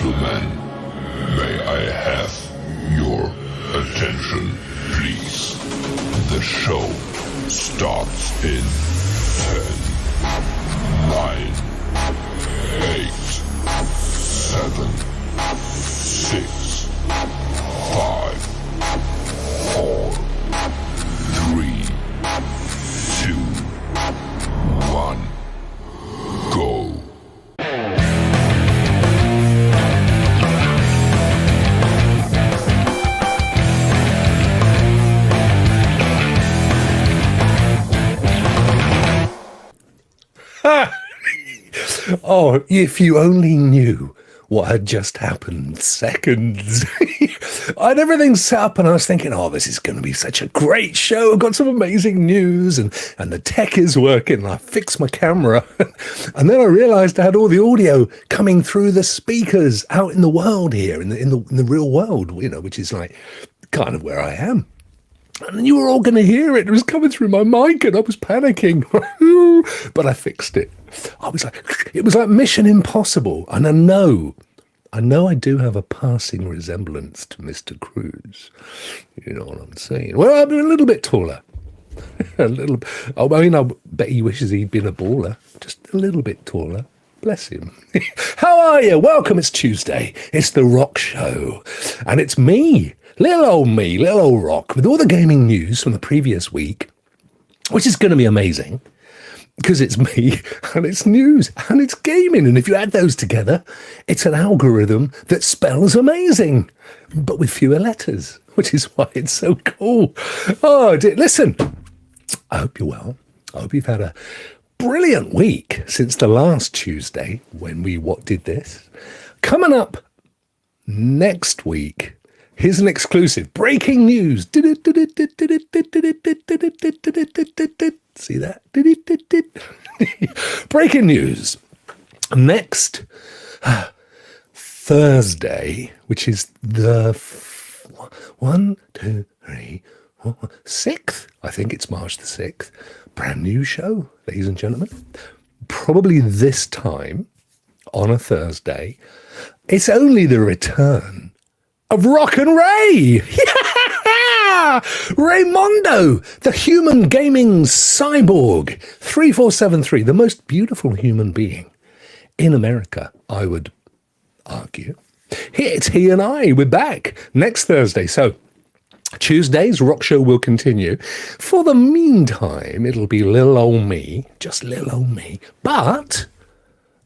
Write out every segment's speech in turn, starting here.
gentlemen, may I have your attention, please? The show starts in 10, 9, 8, 7, 6, 5, 4, 3, 2, 1, go. Oh, if you only knew what had just happened seconds. I had everything set up and I was thinking, oh, this is going to be such a great show. I've got some amazing news and the tech is working. And I fixed my camera. And then I realized I had all the audio coming through the speakers out in the world here, in the real world, you know, which is like kind of where I am. And you were all going to hear it. It was coming through my mic and I was panicking. But I fixed it. It was like Mission Impossible. And I know I do have a passing resemblance to Mr. Cruz. You know what I'm saying? Well, I'm a little bit taller. I bet he wishes he'd been a baller. Just a little bit taller. Bless him. How are you? Welcome. It's Tuesday. It's the Rokk Show. And it's me, little old Rokk, with all the gaming news from the previous week, which is going to be amazing. Because it's me, and it's news, and it's gaming. And if you add those together, it's an algorithm that spells amazing, but with fewer letters, which is why it's so cool. Oh, listen, I hope you're well. I hope you've had a brilliant week since the last Tuesday when we did this. Coming up next week, here's an exclusive breaking news. See that? Breaking news. Next Thursday, which is the 6th. I think it's March the 6th. Brand new show, ladies and gentlemen. Probably this time on a Thursday. It's only the return of Rokk and Ray. Raymondo, the human gaming cyborg, 3473, the most beautiful human being in America, I would argue. It's he and I. We're back next Thursday. So Tuesday's Rokk Show will continue. For the meantime, it'll be little old me, just little old me. But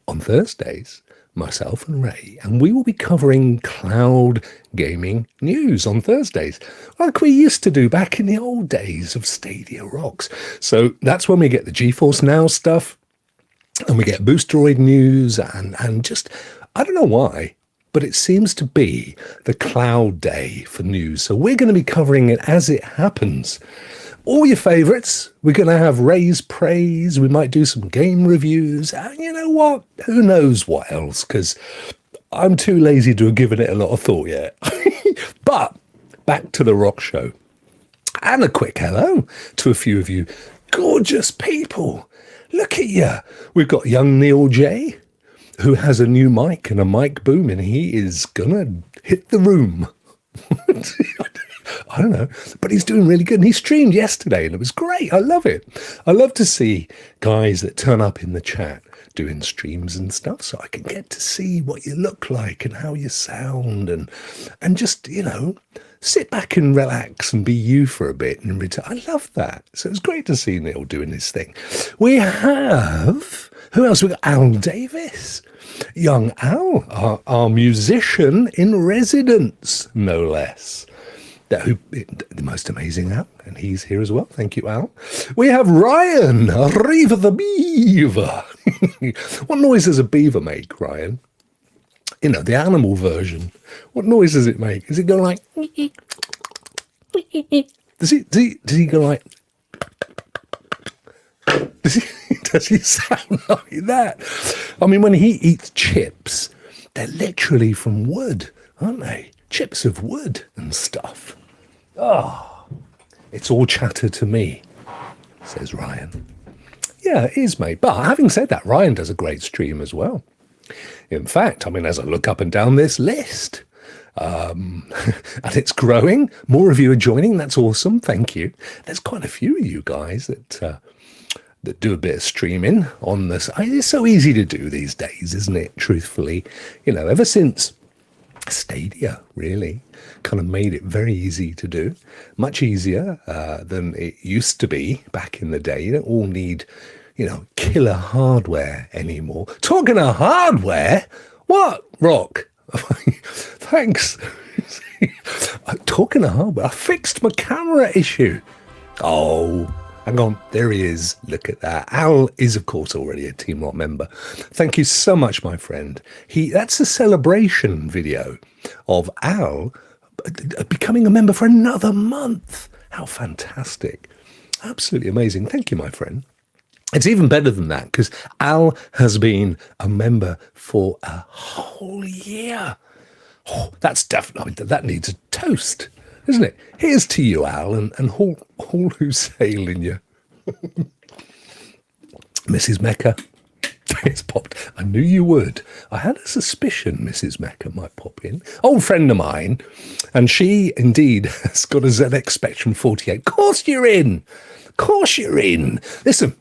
on Thursdays, myself and Ray, and we will be covering cloud gaming news on Thursdays, like we used to do back in the old days of Stadia Rocks. So that's when we get the GeForce Now stuff, and we get Boostoroid news, and just, I don't know why, but it seems to be the cloud day for news. So we're going to be covering it as it happens. All your favourites. We're going to have Ray's praise. We might do some game reviews. And you know what? Who knows what else? Because I'm too lazy to have given it a lot of thought yet. But back to the Rokk Show. And a quick hello to a few of you gorgeous people. Look at you. We've got young Neil J, who has a new mic and a mic boom, and he is going to hit the room. I don't know, but he's doing really good. And he streamed yesterday and it was great. I love it. I love to see guys that turn up in the chat doing streams and stuff so I can get to see what you look like and how you sound and just, you know, sit back and relax and be you for a bit in return. I love that. So it's great to see Neil doing his thing. We have, who else? We've got Al Davis. Young Al, our musician in residence, no less. The most amazing Al, and he's here as well. Thank you, Al. We have Ryan, Reaver the Beaver. What noise does a beaver make, Ryan? You know, the animal version. What noise does it make? Does it go like... Does he go like... Does he sound like that? I mean, when he eats chips, they're literally from wood, aren't they? Chips of wood and stuff. Oh, it's all chatter to me, says Ryan. Yeah, it is, mate. But having said that, Ryan does a great stream as well. In fact, I mean, as I look up and down this list, and it's growing, more of you are joining. That's awesome. Thank you. There's quite a few of you guys that do a bit of streaming on this. It's so easy to do these days, isn't it? Truthfully, ever since Stadia really kind of made it very easy to do, much easier than it used to be back in the day. You don't all need, killer hardware anymore. Talking of hardware, what, Rock? Thanks. Talking of hardware, I fixed my camera issue. Oh, hang on, there he is. Look at that. Al is, of course, already a Team Rokk member. Thank you so much, my friend. That's a celebration video of Al becoming a member for another month. How fantastic. Absolutely amazing. Thank you, my friend. It's even better than that because Al has been a member for a whole year. Oh, that's definitely, that needs a toast, isn't it? Here's to you, Al, and all who's sailing you. Mrs. Mecca, it's popped. I knew you would. I had a suspicion Mrs. Mecca might pop in. Old friend of mine, and she indeed has got a ZX Spectrum 48. Of course you're in. Of course you're in. Listen.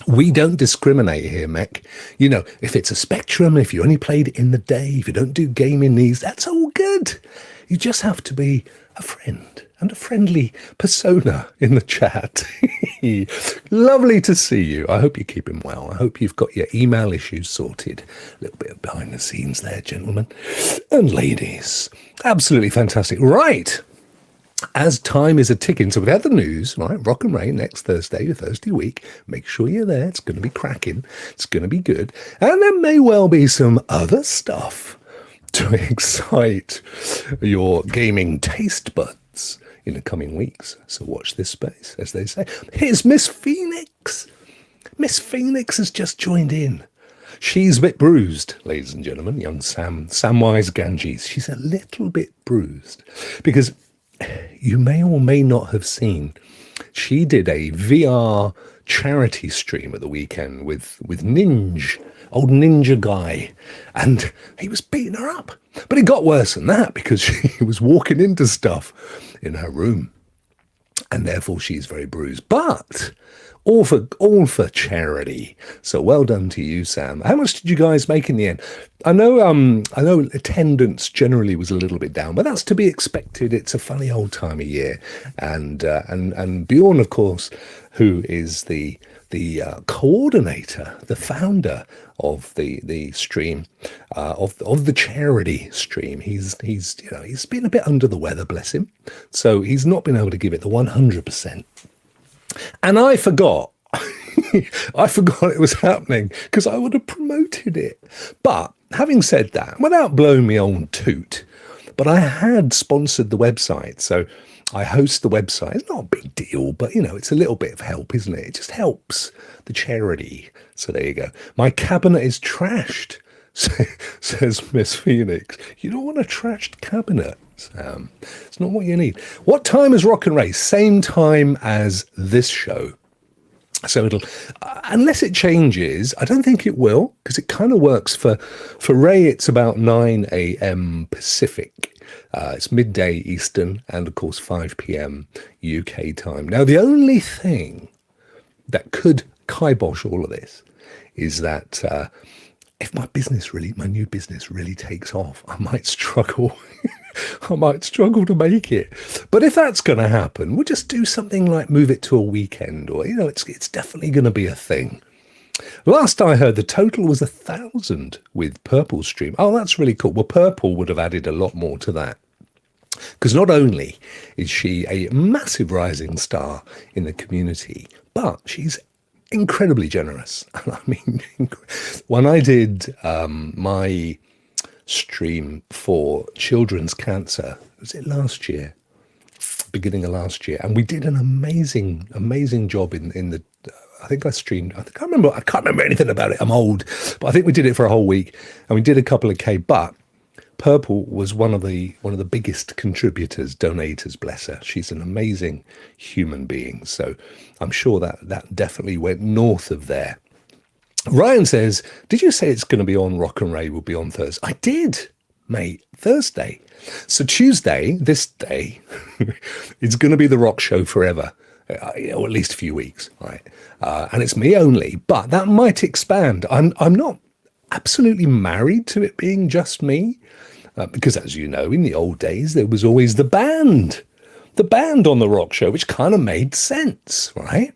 We don't discriminate here, Mech. If it's a Spectrum, if you only played it in the day, if you don't do gaming needs, that's all good. You just have to be a friend and a friendly persona in the chat. Lovely to see you. I hope you're keeping well. I hope you've got your email issues sorted. A little bit of behind the scenes there, gentlemen and ladies. Absolutely fantastic. Right. As time is a-ticking, so we've had the news, right? Rokk and Ray next Thursday, your Thursday week. Make sure you're there. It's going to be cracking. It's going to be good. And there may well be some other stuff to excite your gaming taste buds in the coming weeks. So watch this space, as they say. Here's Miss Phoenix. Miss Phoenix has just joined in. She's a bit bruised, ladies and gentlemen. Young Samwise Ganges. She's a little bit bruised because you may or may not have seen, she did a VR charity stream at the weekend with Ninja, old Ninja guy, and he was beating her up. But it got worse than that because she was walking into stuff in her room, and therefore she's very bruised. But all for charity. So well done to you, Sam. How much did you guys make in the end? I know attendance generally was a little bit down, but that's to be expected. It's a funny old time of year, and Bjorn, of course, who is the coordinator, the founder of the stream, of the charity stream. He's been a bit under the weather, bless him. So he's not been able to give it the 100%. And I forgot. I forgot it was happening because I would have promoted it. But having said that, without blowing my own toot, but I had sponsored the website. So I host the website. It's not a big deal, but it's a little bit of help, isn't it? It just helps the charity. So there you go. My cabinet is trashed, says Miss Phoenix. You don't want a trashed cabinet. It's not what you need. What time is Rokk and Ray? Same time as this show. So it'll, unless it changes, I don't think it will, because it kind of works for Ray. It's about 9 a.m. Pacific. It's midday Eastern, and of course 5 p.m. UK time. Now, the only thing that could kibosh all of this is that if my new business really takes off, I might struggle. I might struggle to make it. But if that's going to happen, we'll just do something like move it to a weekend, or, it's definitely going to be a thing. Last I heard, the total was 1,000 with Purple's stream. Oh, that's really cool. Well, Purple would have added a lot more to that. Because not only is she a massive rising star in the community, but she's incredibly generous. I mean, when I did my stream for children's cancer, was it last year, beginning of last year, and we did an amazing job in the I think I streamed, I can't remember anything about it, I'm old, but I think we did it for a whole week, and we did a couple of K. But Purple was one of the biggest contributors, donators, bless her. She's an amazing human being, so I'm sure that definitely went north of there. Ryan says, did you say it's going to be on Rock and Ray will be on Thursday? I did, mate, Thursday. So Tuesday, this day, it's going to be the Rock Show forever, or at least a few weeks, right? And it's me only, but that might expand. I'm not absolutely married to it being just me, because as you know, in the old days, there was always the band on the Rock Show, which kind of made sense, right?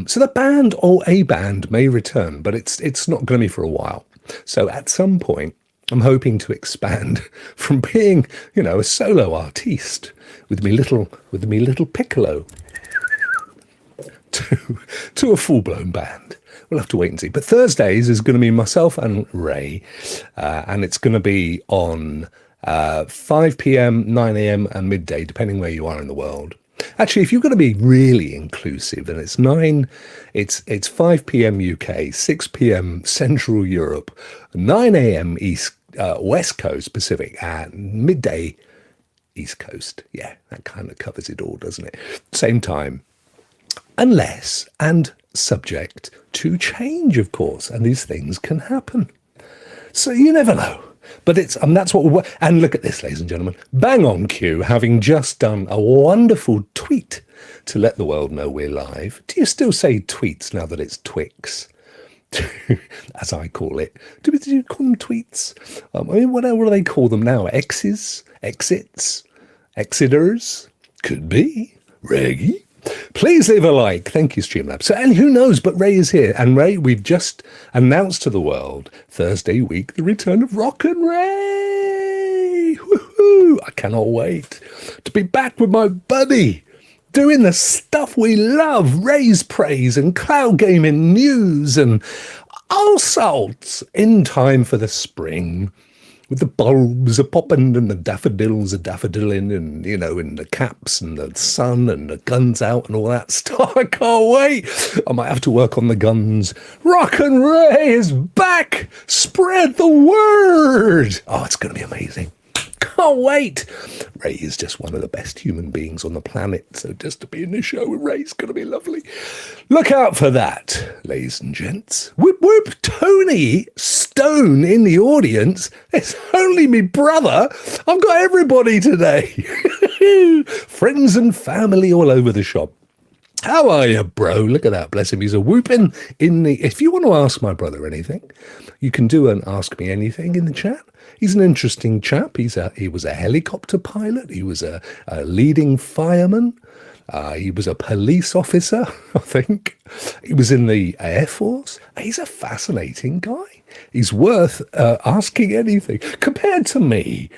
So the band or a band may return, but it's not going to be for a while. So at some point, I'm hoping to expand from being, a solo artiste with me little piccolo to a full-blown band. We'll have to wait and see. But Thursdays is going to be myself and Ray, and it's going to be on 5 p.m., 9 a.m. and midday, depending where you are in the world. Actually, if you're going to be really inclusive, then it's 5 p.m. UK, 6 p.m. Central Europe, 9 a.m. West Coast Pacific, and midday East Coast. Yeah, that kind of covers it all, doesn't it? Same time. Unless and subject to change, of course, and these things can happen. So you never know. But that's what we're, and look at this, ladies and gentlemen, bang on cue, having just done a wonderful tweet to let the world know we're live. Do you still say tweets now that it's Twix, as I call it? Do you call them tweets? What do they call them now? X's, exits, exiters? Could be. Reggie? Please leave a like. Thank you, Streamlabs. So, and who knows, but Ray is here. And Ray, we've just announced to the world, Thursday week, the return of Rock and Ray. Woohoo! I cannot wait to be back with my buddy, doing the stuff we love, Ray's praise and cloud gaming news and all sorts in time for the spring. With the bulbs are popping and the daffodils are daffodiling and, and the caps and the sun and the guns out and all that stuff. I can't wait. I might have to work on the guns. Rock and Ray is back. Spread the word. Oh, it's going to be amazing. Can't wait. Ray is just one of the best human beings on the planet. So just to be in the show with Ray is going to be lovely. Look out for that, ladies and gents. Whoop, whoop, Tony Stone in the audience. It's only me brother. I've got everybody today. Friends and family all over the shop. How are you, bro? Look at that. Bless him. He's a whooping in the... If you want to ask my brother anything, you can do an Ask Me Anything in the chat. He's an interesting chap. He was a helicopter pilot. He was a leading fireman. He was a police officer, I think. He was in the Air Force. He's a fascinating guy. He's worth asking anything. Compared to me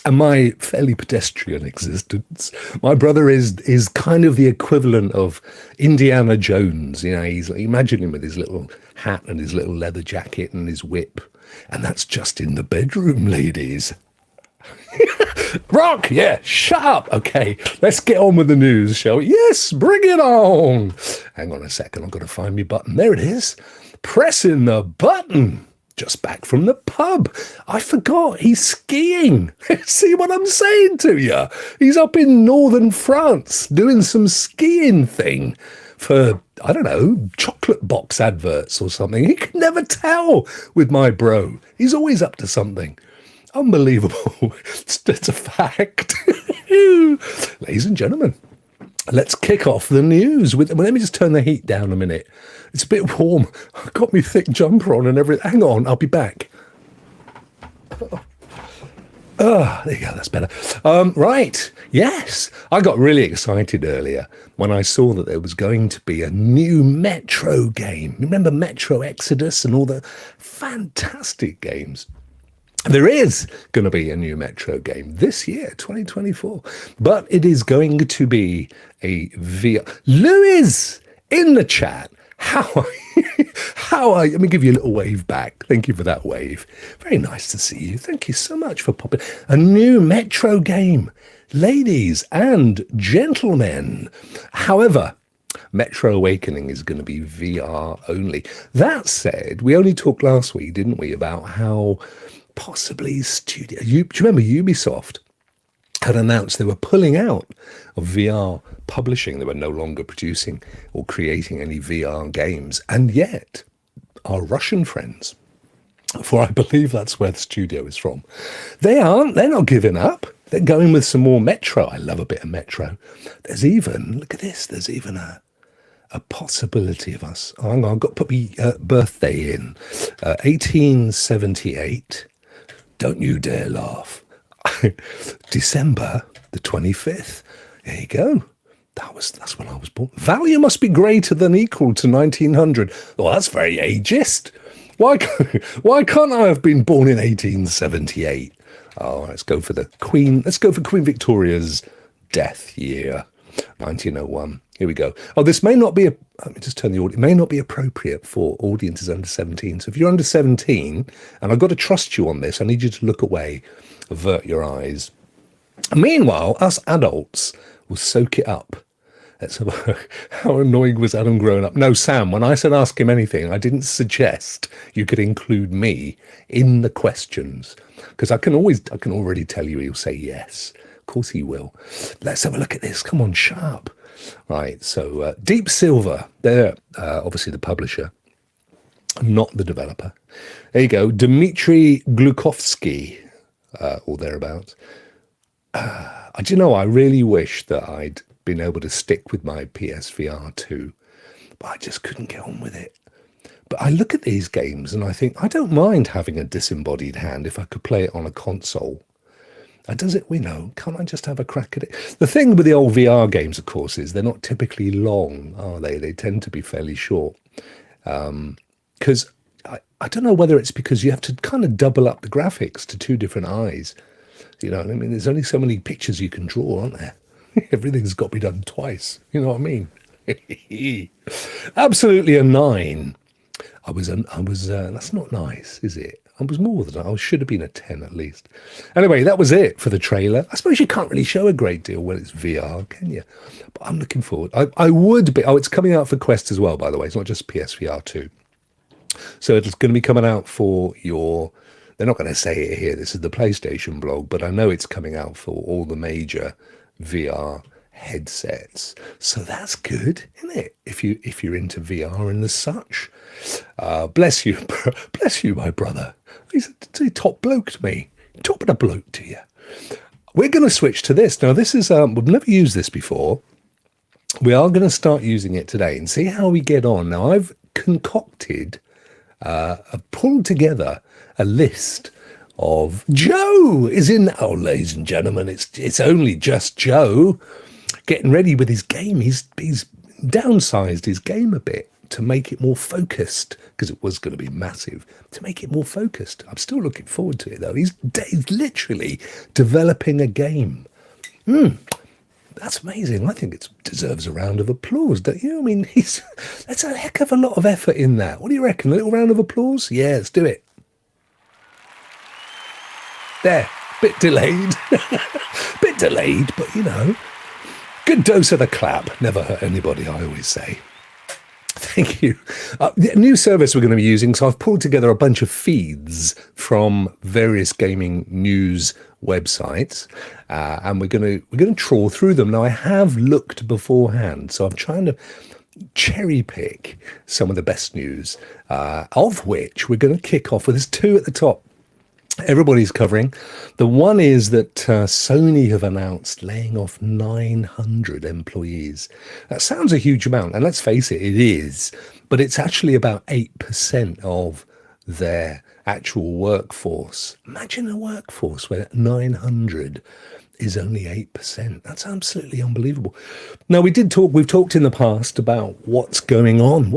and my fairly pedestrian existence, my brother is kind of the equivalent of Indiana Jones. Imagine him with his little hat and his little leather jacket and his whip. And that's just in the bedroom, ladies. Rock, yeah, shut up. Okay, let's get on with the news, shall we? Yes, bring it on. Hang on a second, I've got to find my button. There it is. Pressing the button. Just back from the pub. I forgot, he's skiing. See what I'm saying to you? He's up in northern France doing some skiing thing for, I don't know, chocolate box adverts or something. You can never tell with my bro. He's always up to something. Unbelievable. It's a fact. Ladies and gentlemen, let's kick off the news. Let me just turn the heat down a minute. It's a bit warm. I've got my thick jumper on and everything. Hang on, I'll be back. There you go, that's better. Right, yes. I got really excited earlier when I saw that there was going to be a new Metro game. Remember Metro Exodus and all the fantastic games? There is going to be a new Metro game this year, 2024, but it is going to be a VR. Louis in the chat. How are you? Let me give you a little wave back. Thank you for that wave. Very nice to see you. Thank you so much for popping. A new Metro game, ladies and gentlemen. However, Metro Awakening is going to be VR only. That said, we only talked last week, didn't we, about how possibly do you remember Ubisoft had announced they were pulling out of VR publishing. They were no longer producing or creating any VR games. And yet, our Russian friends, for I believe that's where the studio is from. They're not giving up. They're going with some more Metro. I love a bit of Metro. There's even, look at this, there's even a possibility of us. Oh, hang on, I've got to put my birthday in. 1878. Don't you dare laugh. December the 25th. There you go. That's when I was born. Value must be greater than equal to 1900. Well, that's very ageist. Why can't I have been born in 1878? Oh, let's go for the Queen. Let's go for Queen Victoria's death year, 1901. Here we go. Oh, this may not be let me just turn the audio. It may not be appropriate for audiences under 17. So if you're under 17, and I've got to trust you on this, I need you to look away, avert your eyes. Meanwhile, us adults will soak it up. Let's have a, how annoying was Adam growing up? No, Sam, when I said ask him anything, I didn't suggest you could include me in the questions, because I can already tell you he'll say yes. Of course he will. Let's have a look at this. Come on, Sharp. Right, so Deep Silver, they're obviously the publisher, not the developer. There you go, Dmitry Glukovsky, or thereabouts. Do you know, I really wish that I'd been able to stick with my PSVR 2, but I just couldn't get on with it. But I look at these games and I think, I don't mind having a disembodied hand if I could play it on a console. Does it, can't I just have a crack at it? The thing with the old VR games, of course, is they're not typically long, are they? They tend to be fairly short. Because I don't know whether it's because you have to kind of double up the graphics to two different eyes. You know what I mean? There's only so many pictures you can draw, aren't there? Everything's got to be done twice. You know what I mean? Absolutely a 9. That's not nice, is it? I was more than I should have been a 10 at least. Anyway, that was it for the trailer. I suppose you can't really show a great deal when it's VR, can you? But I'm looking forward. I would be. Oh, it's coming out for Quest as well, by the way. It's not just PSVR 2. So it's going to be coming out for your... They're not going to say it here. This is the PlayStation blog, but I know it's coming out for all the major VR headsets. So that's good, isn't it? If you're into VR and the such. Bless you, my brother. He's a top bloke to me. Top of the bloke to you. We're going to switch to this. Now, this is, we've never used this before. We are going to start using it today and see how we get on. Now, I've concocted, pulled together a list of Joe is in. Oh, ladies and gentlemen, it's only just Joe getting ready with his game. He's downsized his game a bit to make it more focused, because it was going to be massive, to make it more focused. I'm still looking forward to it, though. He's literally developing a game. That's amazing. I think it deserves a round of applause, don't you? I mean, that's a heck of a lot of effort in that. What do you reckon? A little round of applause? Yeah, let's do it. There, bit delayed. But good dose of the clap. Never hurt anybody, I always say. Thank you. The new service we're going to be using, so I've pulled together a bunch of feeds from various gaming news websites, and we're going to trawl through them. Now, I have looked beforehand, so I'm trying to cherry pick some of the best news, of which we're going to kick off with. There's two at the top. Everybody's covering. The one is that Sony have announced laying off 900 employees. That sounds a huge amount, and let's face it, it is, but it's actually about 8% of their actual workforce. Imagine a workforce where 900 is only 8%. That's absolutely unbelievable. Now, we've talked in the past about what's going on.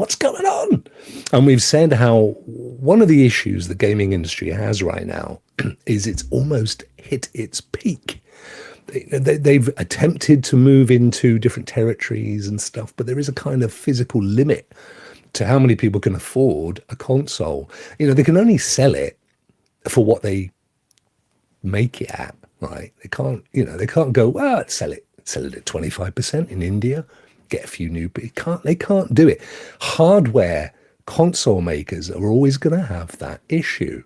And we've said how one of the issues the gaming industry has right now is it's almost hit its peak. They've attempted to move into different territories and stuff, but there is a kind of physical limit to how many people can afford a console. They can only sell it for what they make it at. Right, they can't go, well, let's sell it at 25% in India, get a few new, but they can't do it. Hardware console makers are always going to have that issue.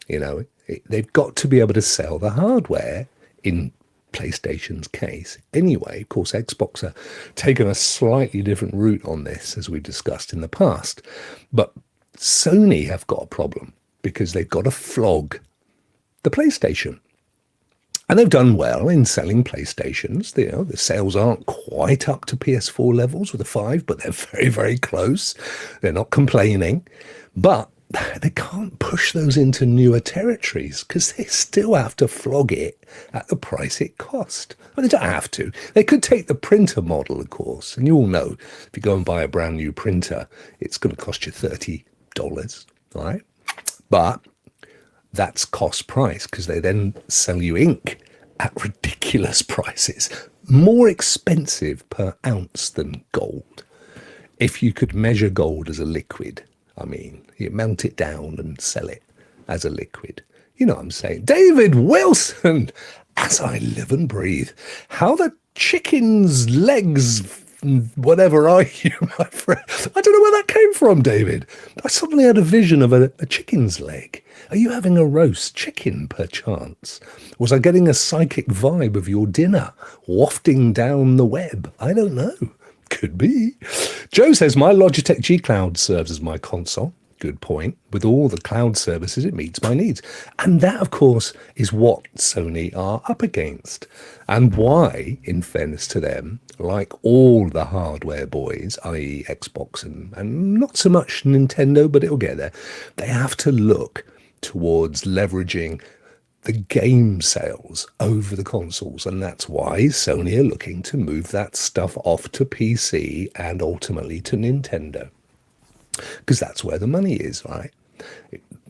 They've got to be able to sell the hardware in PlayStation's case. Anyway, of course, Xbox are taking a slightly different route on this, as we've discussed in the past. But Sony have got a problem because they've got to flog the PlayStation. And they've done well in selling PlayStations. The sales aren't quite up to PS4 levels with the 5, but they're very, very close. They're not complaining. But they can't push those into newer territories because they still have to flog it at the price it cost. Well, they don't have to. They could take the printer model, of course. And you all know, if you go and buy a brand new printer, it's going to cost you $30, right? But that's cost price because they then sell you ink at ridiculous prices, more expensive per ounce than gold. If you could measure gold as a liquid, I mean, you melt it down and sell it as a liquid. You know what I'm saying? David Wilson, as I live and breathe, how the chicken's legs, whatever are you, my friend? I don't know where that came from, David. I suddenly had a vision of a chicken's leg. Are you having a roast chicken, perchance? Was I getting a psychic vibe of your dinner wafting down the web? I don't know. Could be. Joe says, my Logitech G Cloud serves as my console. Good point. With all the cloud services, it meets my needs. And that, of course, is what Sony are up against. And why, in fairness to them, like all the hardware boys, i.e. Xbox and not so much Nintendo, but it'll get there, they have to look towards leveraging the game sales over the consoles. And that's why Sony are looking to move that stuff off to PC and ultimately to Nintendo. Because that's where the money is, right?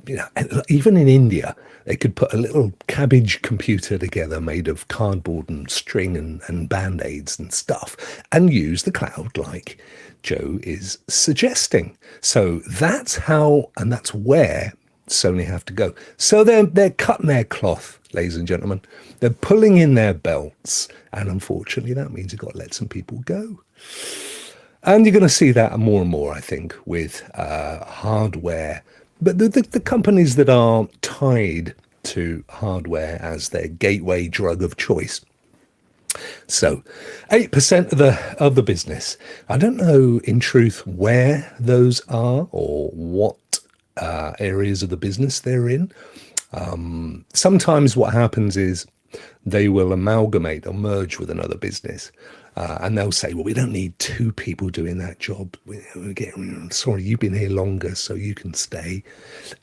You know, even in India, they could put a little cabbage computer together made of cardboard and string and band-aids and stuff and use the cloud like Joe is suggesting. So that's how, and that's where Sony have to go. So they're cutting their cloth, ladies and gentlemen. They're pulling in their belts. And unfortunately, that means you've got to let some people go. And you're going to see that more and more, I think, with hardware. But the companies that are tied to hardware as their gateway drug of choice. So 8% of the business. I don't know, in truth, where those are or what areas of the business they're in. Sometimes what happens is they will amalgamate or merge with another business. And they'll say, well, we don't need two people doing that job. Sorry, you've been here longer, so you can stay,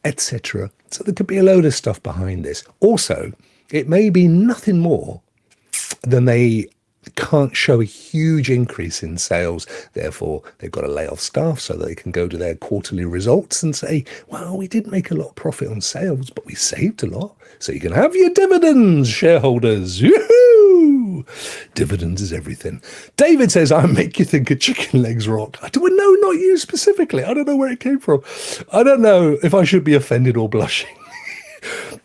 etc. So there could be a load of stuff behind this. Also, it may be nothing more than they can't show a huge increase in sales. Therefore, they've got to lay off staff so they can go to their quarterly results and say, well, we didn't make a lot of profit on sales, but we saved a lot. So you can have your dividends, shareholders. Yoo-hoo! Dividends is everything. David says, I make you think of chicken legs, Rokk. Well, no, not you specifically. I don't know where it came from. I don't know if I should be offended or blushing.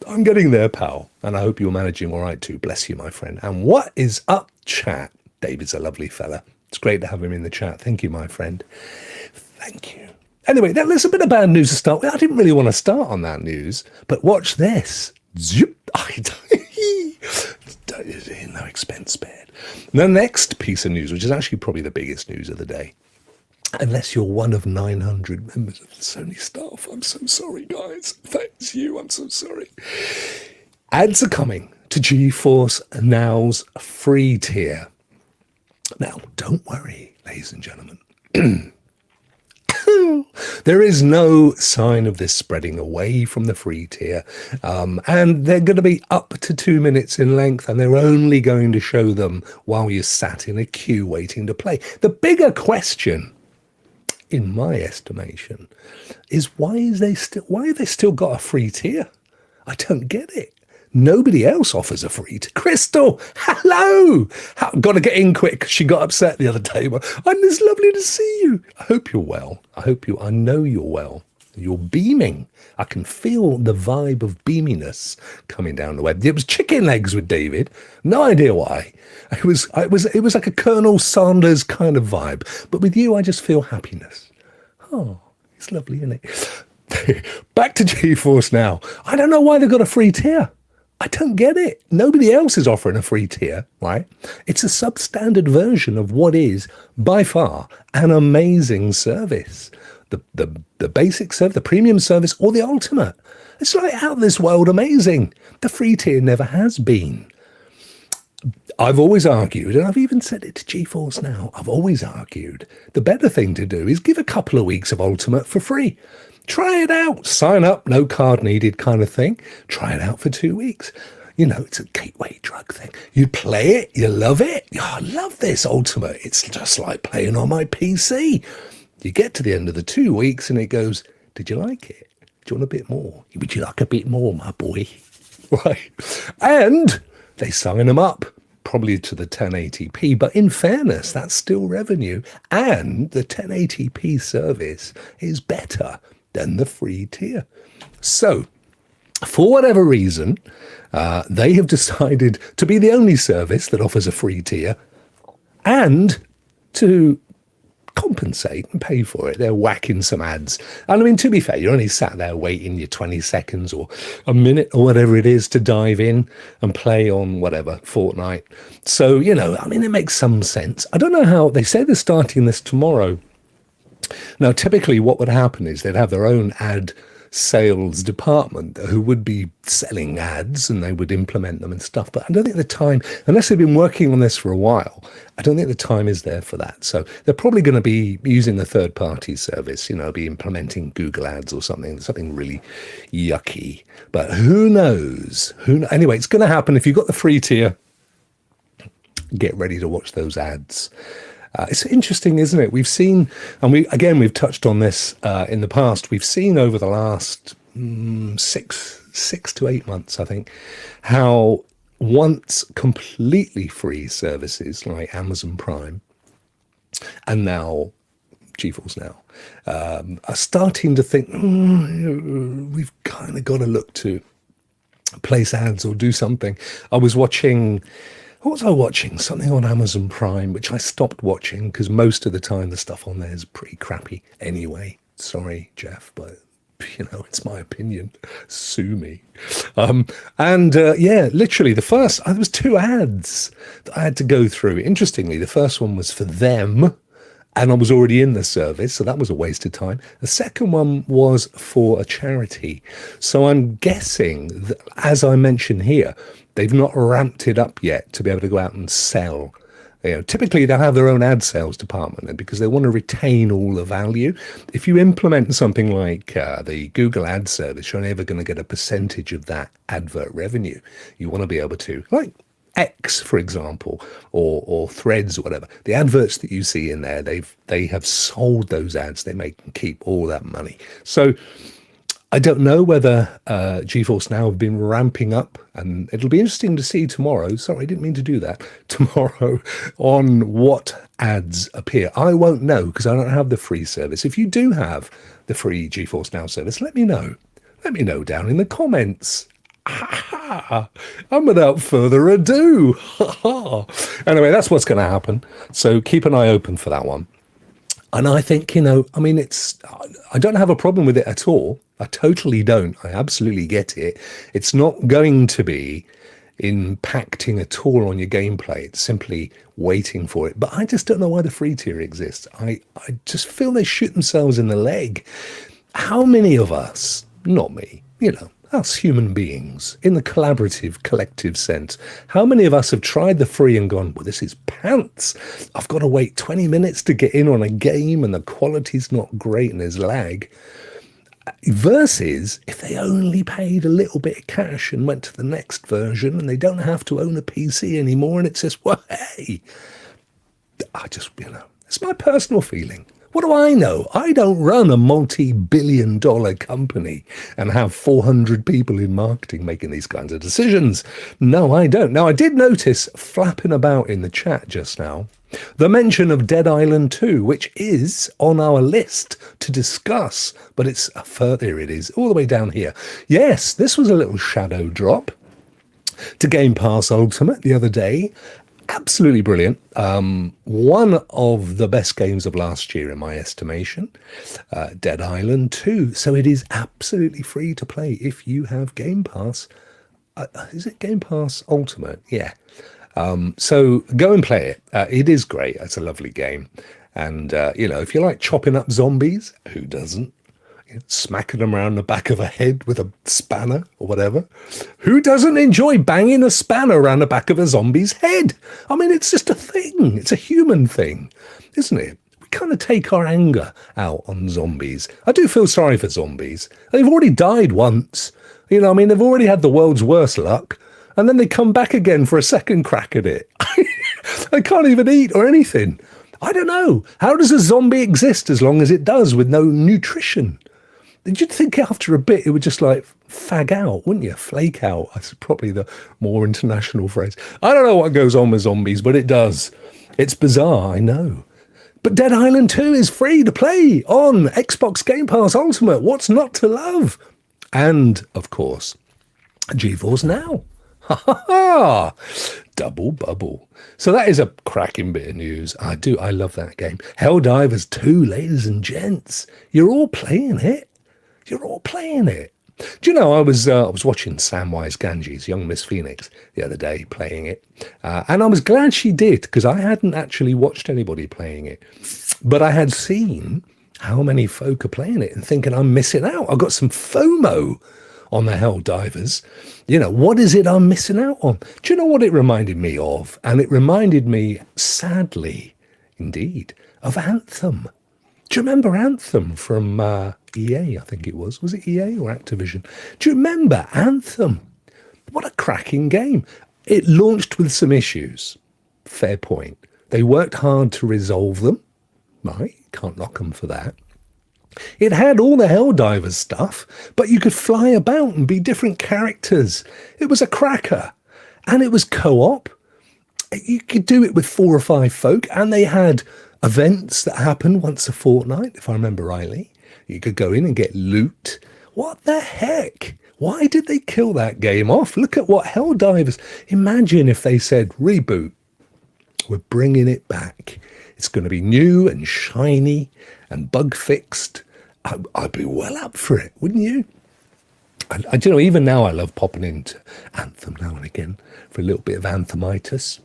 I'm getting there, pal. And I hope you're managing all right too. Bless you, my friend. And what is up, chat? David's a lovely fella. It's great to have him in the chat. Thank you, my friend. Thank you. Anyway, there's a bit of bad news to start with. I didn't really want to start on that news, but watch this. Zip. No expense spared. The next piece of news, which is actually probably the biggest news of the day, unless you're one of 900 members of the Sony staff. I'm so sorry, guys. Thanks you. I'm so sorry. Ads are coming to GeForce Now's free tier. Now, don't worry, ladies and gentlemen. There is no sign of this spreading away from the free tier. And they're going to be up to 2 minutes in length, and they're only going to show them while you're sat in a queue waiting to play. The bigger question, in my estimation, is why have they still got a free tier? I don't get it. Nobody else offers a free tier. Crystal, hello! Got to get in quick. She got upset the other day. And it's lovely to see you. I hope you're well. I know you're well. You're beaming. I can feel the vibe of beaminess coming down the web. It was chicken legs with David. No idea why. It was like a Colonel Sanders kind of vibe. But with you, I just feel happiness. Oh, it's lovely, isn't it? Back to GeForce Now. I don't know why they've got a free tier. I don't get it. Nobody else is offering a free tier, right? It's a substandard version of what is, by far, an amazing service. the basic service, the premium service, or the ultimate. It's like out of this world amazing. The free tier never has been. I've always argued, and I've even said it to GeForce Now, I've always argued the better thing to do is give a couple of weeks of Ultimate for free. Try it out. Sign up, no card needed kind of thing. Try it out for 2 weeks. You know, it's a gateway drug thing. You play it, you love it. Oh, I love this Ultimate. It's just like playing on my PC. You get to the end of the 2 weeks and it goes, did you like it? Do you want a bit more? Would you like a bit more, my boy? Right. And they sign them up, probably to the 1080p. But in fairness, that's still revenue. And the 1080p service is better than the free tier. So, for whatever reason, they have decided to be the only service that offers a free tier and to compensate and pay for it. They're whacking some ads. And I mean, to be fair, you're only sat there waiting your 20 seconds or a minute or whatever it is to dive in and play on whatever, Fortnite. So, you know, I mean, it makes some sense. I don't know how, they say they're starting this tomorrow. Now, typically what would happen is they'd have their own ad sales department who would be selling ads and they would implement them and stuff. But I don't think the time, unless they've been working on this for a while, I don't think the time is there for that. So they're probably going to be using the third party service, you know, be implementing Google ads or something really yucky. But who knows? Anyway, it's going to happen. If you've got the free tier, get ready to watch those ads. It's interesting, isn't it? We've seen, and we've touched on this in the past. We've seen over the last 6 to 8 months, I think, how once completely free services like Amazon Prime and now GeForce Now are starting to think we've kind of got to look to place ads or do something. I was watching. What was I watching? Something on Amazon Prime, which I stopped watching because most of the time the stuff on there is pretty crappy anyway. Sorry, Jeff, but, you know, it's my opinion. Sue me. Literally the first, there was 2 ads that I had to go through. Interestingly, the first one was for them, and I was already in the service, so that was a waste of time. The second one was for a charity. So I'm guessing that, as I mentioned here, they've not ramped it up yet to be able to go out and sell. You know, typically they'll have their own ad sales department because they want to retain all the value. If you implement something like the Google ad service, you're never going to get a percentage of that advert revenue. You want to be able to, like X, for example, or Threads or whatever. The adverts that you see in there, they have sold those ads. They make and keep all that money. So I don't know whether GeForce Now have been ramping up, and it'll be interesting to see tomorrow. Sorry, I didn't mean to do that. Tomorrow on what ads appear. I won't know because I don't have the free service. If you do have the free GeForce Now service, let me know. Let me know down in the comments. And without further ado, anyway, that's what's going to happen. So keep an eye open for that one. And I think, you know, I mean, I don't have a problem with it at all. I totally don't. I absolutely get it. It's not going to be impacting at all on your gameplay. It's simply waiting for it. But I just don't know why the free tier exists. I just feel they shoot themselves in the leg. How many of us, not me, you know, us human beings, in the collaborative, collective sense, how many of us have tried the free and gone, well, this is pants. I've got to wait 20 minutes to get in on a game and the quality's not great and there's lag. Versus if they only paid a little bit of cash and went to the next version and they don't have to own a PC anymore and it says, well, hey, I just, you know, it's my personal feeling. What do I know? I don't run a multi-billion-dollar company and have 400 people in marketing making these kinds of decisions. No, I don't. Now, I did notice flapping about in the chat just now the mention of Dead Island 2, which is on our list to discuss, but it's further, it is, all the way down here. Yes, this was a little shadow drop to Game Pass Ultimate the other day. Absolutely brilliant. One of the best games of last year, in my estimation. Dead Island 2. So it is absolutely free to play if you have Game Pass. Is it Game Pass Ultimate? Yeah. So go and play it. It is great. It's a lovely game. And, if you like chopping up zombies, who doesn't? Smacking them around the back of a head with a spanner or whatever. Who doesn't enjoy banging a spanner around the back of a zombie's head? I mean, it's just a thing. It's a human thing, isn't it? We kind of take our anger out on zombies. I do feel sorry for zombies. They've already died once. They've already had the world's worst luck. And then they come back again for a second crack at it. They can't even eat or anything. I don't know. How does a zombie exist as long as it does with no nutrition? You'd think after a bit it would just like fag out, wouldn't you? Flake out. That's probably the more international phrase. I don't know what goes on with zombies, but it does. It's bizarre, I know. But Dead Island 2 is free to play on Xbox Game Pass Ultimate. What's not to love? And, of course, GeForce Now. Ha ha ha! Double bubble. So that is a cracking bit of news. I love that game. Helldivers 2, ladies and gents. You're all playing it. You're all playing it. Do you know, I was watching Samwise Gamgee's Young Miss Phoenix the other day playing it. And I was glad she did, because I hadn't actually watched anybody playing it. But I had seen how many folk are playing it and thinking I'm missing out. I've got some FOMO on the Helldivers. What is it I'm missing out on? Do you know what it reminded me of? And it reminded me, sadly, indeed, of Anthem. Do you remember Anthem from EA, I think it was? Was it EA or Activision? Do you remember Anthem? What a cracking game. It launched with some issues. Fair point. They worked hard to resolve them. Right? Can't knock them for that. It had all the Helldivers stuff, but you could fly about and be different characters. It was a cracker. And it was co-op. You could do it with 4 or 5 folk, and they had events that happened once a fortnight, if I remember rightly. You could go in and get loot. What the heck? Why did they kill that game off? Look at what Helldivers... Imagine if they said, reboot. We're bringing it back. It's going to be new and shiny and bug fixed. I'd be well up for it, wouldn't you? Even now I love popping into Anthem now and again for a little bit of Anthemitis.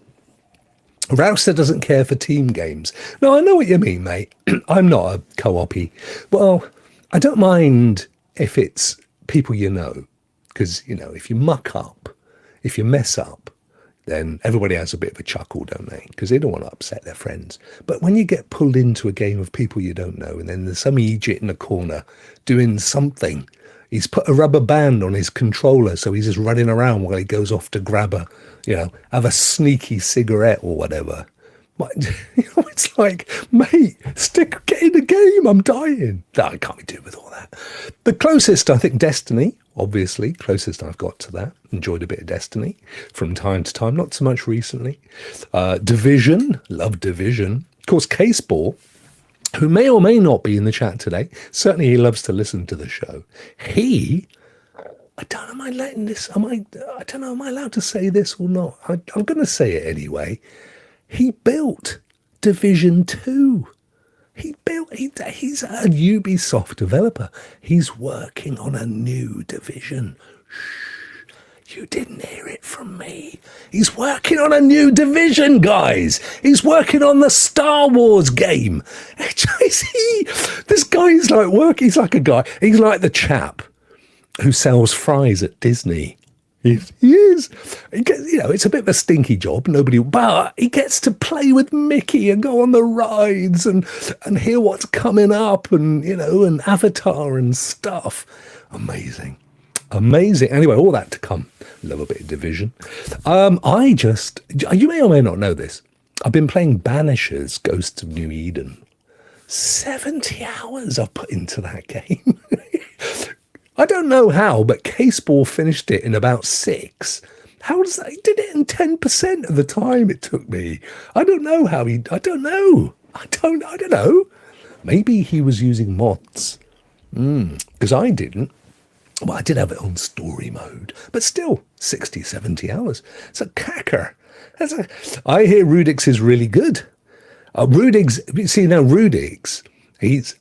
Rouster doesn't care for team games. No, I know what you mean, mate. I'm not a co-op-y. Well, I don't mind if it's people you know. Because, if you muck up, if you mess up, then everybody has a bit of a chuckle, don't they? Because they don't want to upset their friends. But when you get pulled into a game of people you don't know, and then there's some idiot in a corner doing something, he's put a rubber band on his controller, so he's just running around while he goes off to grab have a sneaky cigarette or whatever. It's like, mate, get in the game, I'm dying. No, I can't be doing with all that. The closest, I think, Destiny, obviously, closest I've got to that. Enjoyed a bit of Destiny from time to time, not so much recently. Division, love Division. Of course, Caseball, who may or may not be in the chat today. Certainly he loves to listen to the show. I don't know, am I allowed to say this or not? I'm going to say it anyway. He built Division 2. He's a Ubisoft developer. He's working on a new Division. Shh, you didn't hear it from me. He's working on a new Division, guys. He's working on the Star Wars game. This guy is like he's like a guy. He's like the chap who sells fries at Disney. He is. It's a bit of a stinky job. But he gets to play with Mickey and go on the rides and hear what's coming up and Avatar and stuff. Amazing. Anyway, all that to come. Love a bit of Division. You may or may not know this. I've been playing Banishers, Ghosts of New Eden. 70 hours I've put into that game. I don't know how, but Caseball finished it in about 6. How does that? He did it in 10% of the time it took me. I don't know how I don't know. I don't know. Maybe he was using mods. Because I didn't. Well, I did have it on story mode. But still, 60, 70 hours. It's a cacker. I hear Rudix is really good. Rudix... He's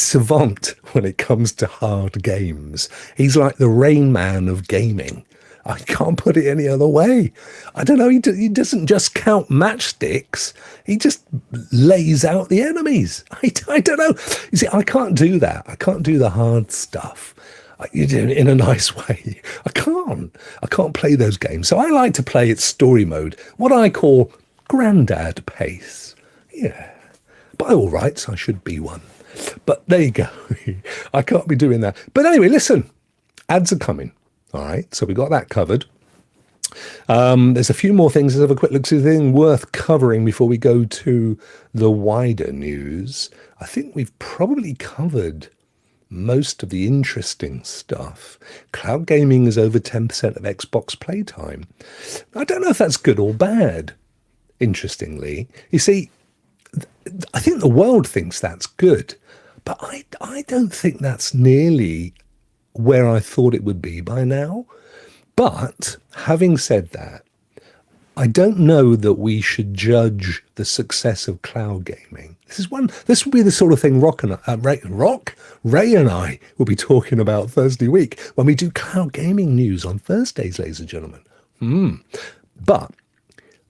savant when it comes to hard games. He's like the Rain Man of gaming. I can't put it any other way. I don't know. He doesn't just count matchsticks. He just lays out the enemies. I don't know. You see, I can't do that. I can't do the hard stuff. You do it in a nice way. I can't play those games. So I like to play it story mode, what I call granddad pace. Yeah. By all rights, I should be one. But there you go. I can't be doing that. But anyway, listen, ads are coming. All right. So we got that covered. There's a few more things. Let's have a quick look. See, thing worth covering before we go to the wider news. I think we've probably covered most of the interesting stuff. Cloud gaming is over 10% of Xbox playtime. I don't know if that's good or bad, interestingly. You see, I think the world thinks that's good, but I don't think that's nearly where I thought it would be by now. But having said that, I don't know that we should judge the success of cloud gaming. This will be the sort of thing Ray and I will be talking about Thursday week when we do cloud gaming news on Thursdays, ladies and gentlemen. But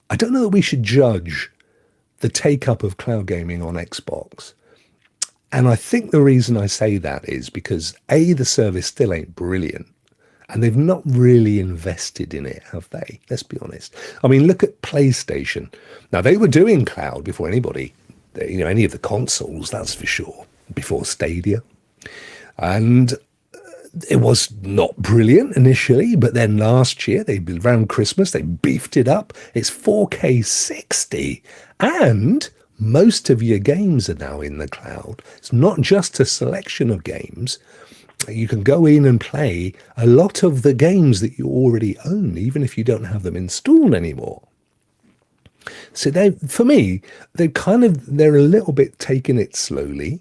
I don't know that we should judge the take-up of cloud gaming on Xbox. And I think the reason I say that is because A, the service still ain't brilliant. And they've not really invested in it, have they? Let's be honest. I mean, look at PlayStation. Now, they were doing cloud before anybody, any of the consoles, that's for sure, before Stadia. And it was not brilliant initially, but then last year, around Christmas, they beefed it up. It's 4K 60. And most of your games are now in the cloud. It's not just a selection of games. You can go in and play a lot of the games that you already own, even if you don't have them installed anymore. So for me, they're a little bit taking it slowly,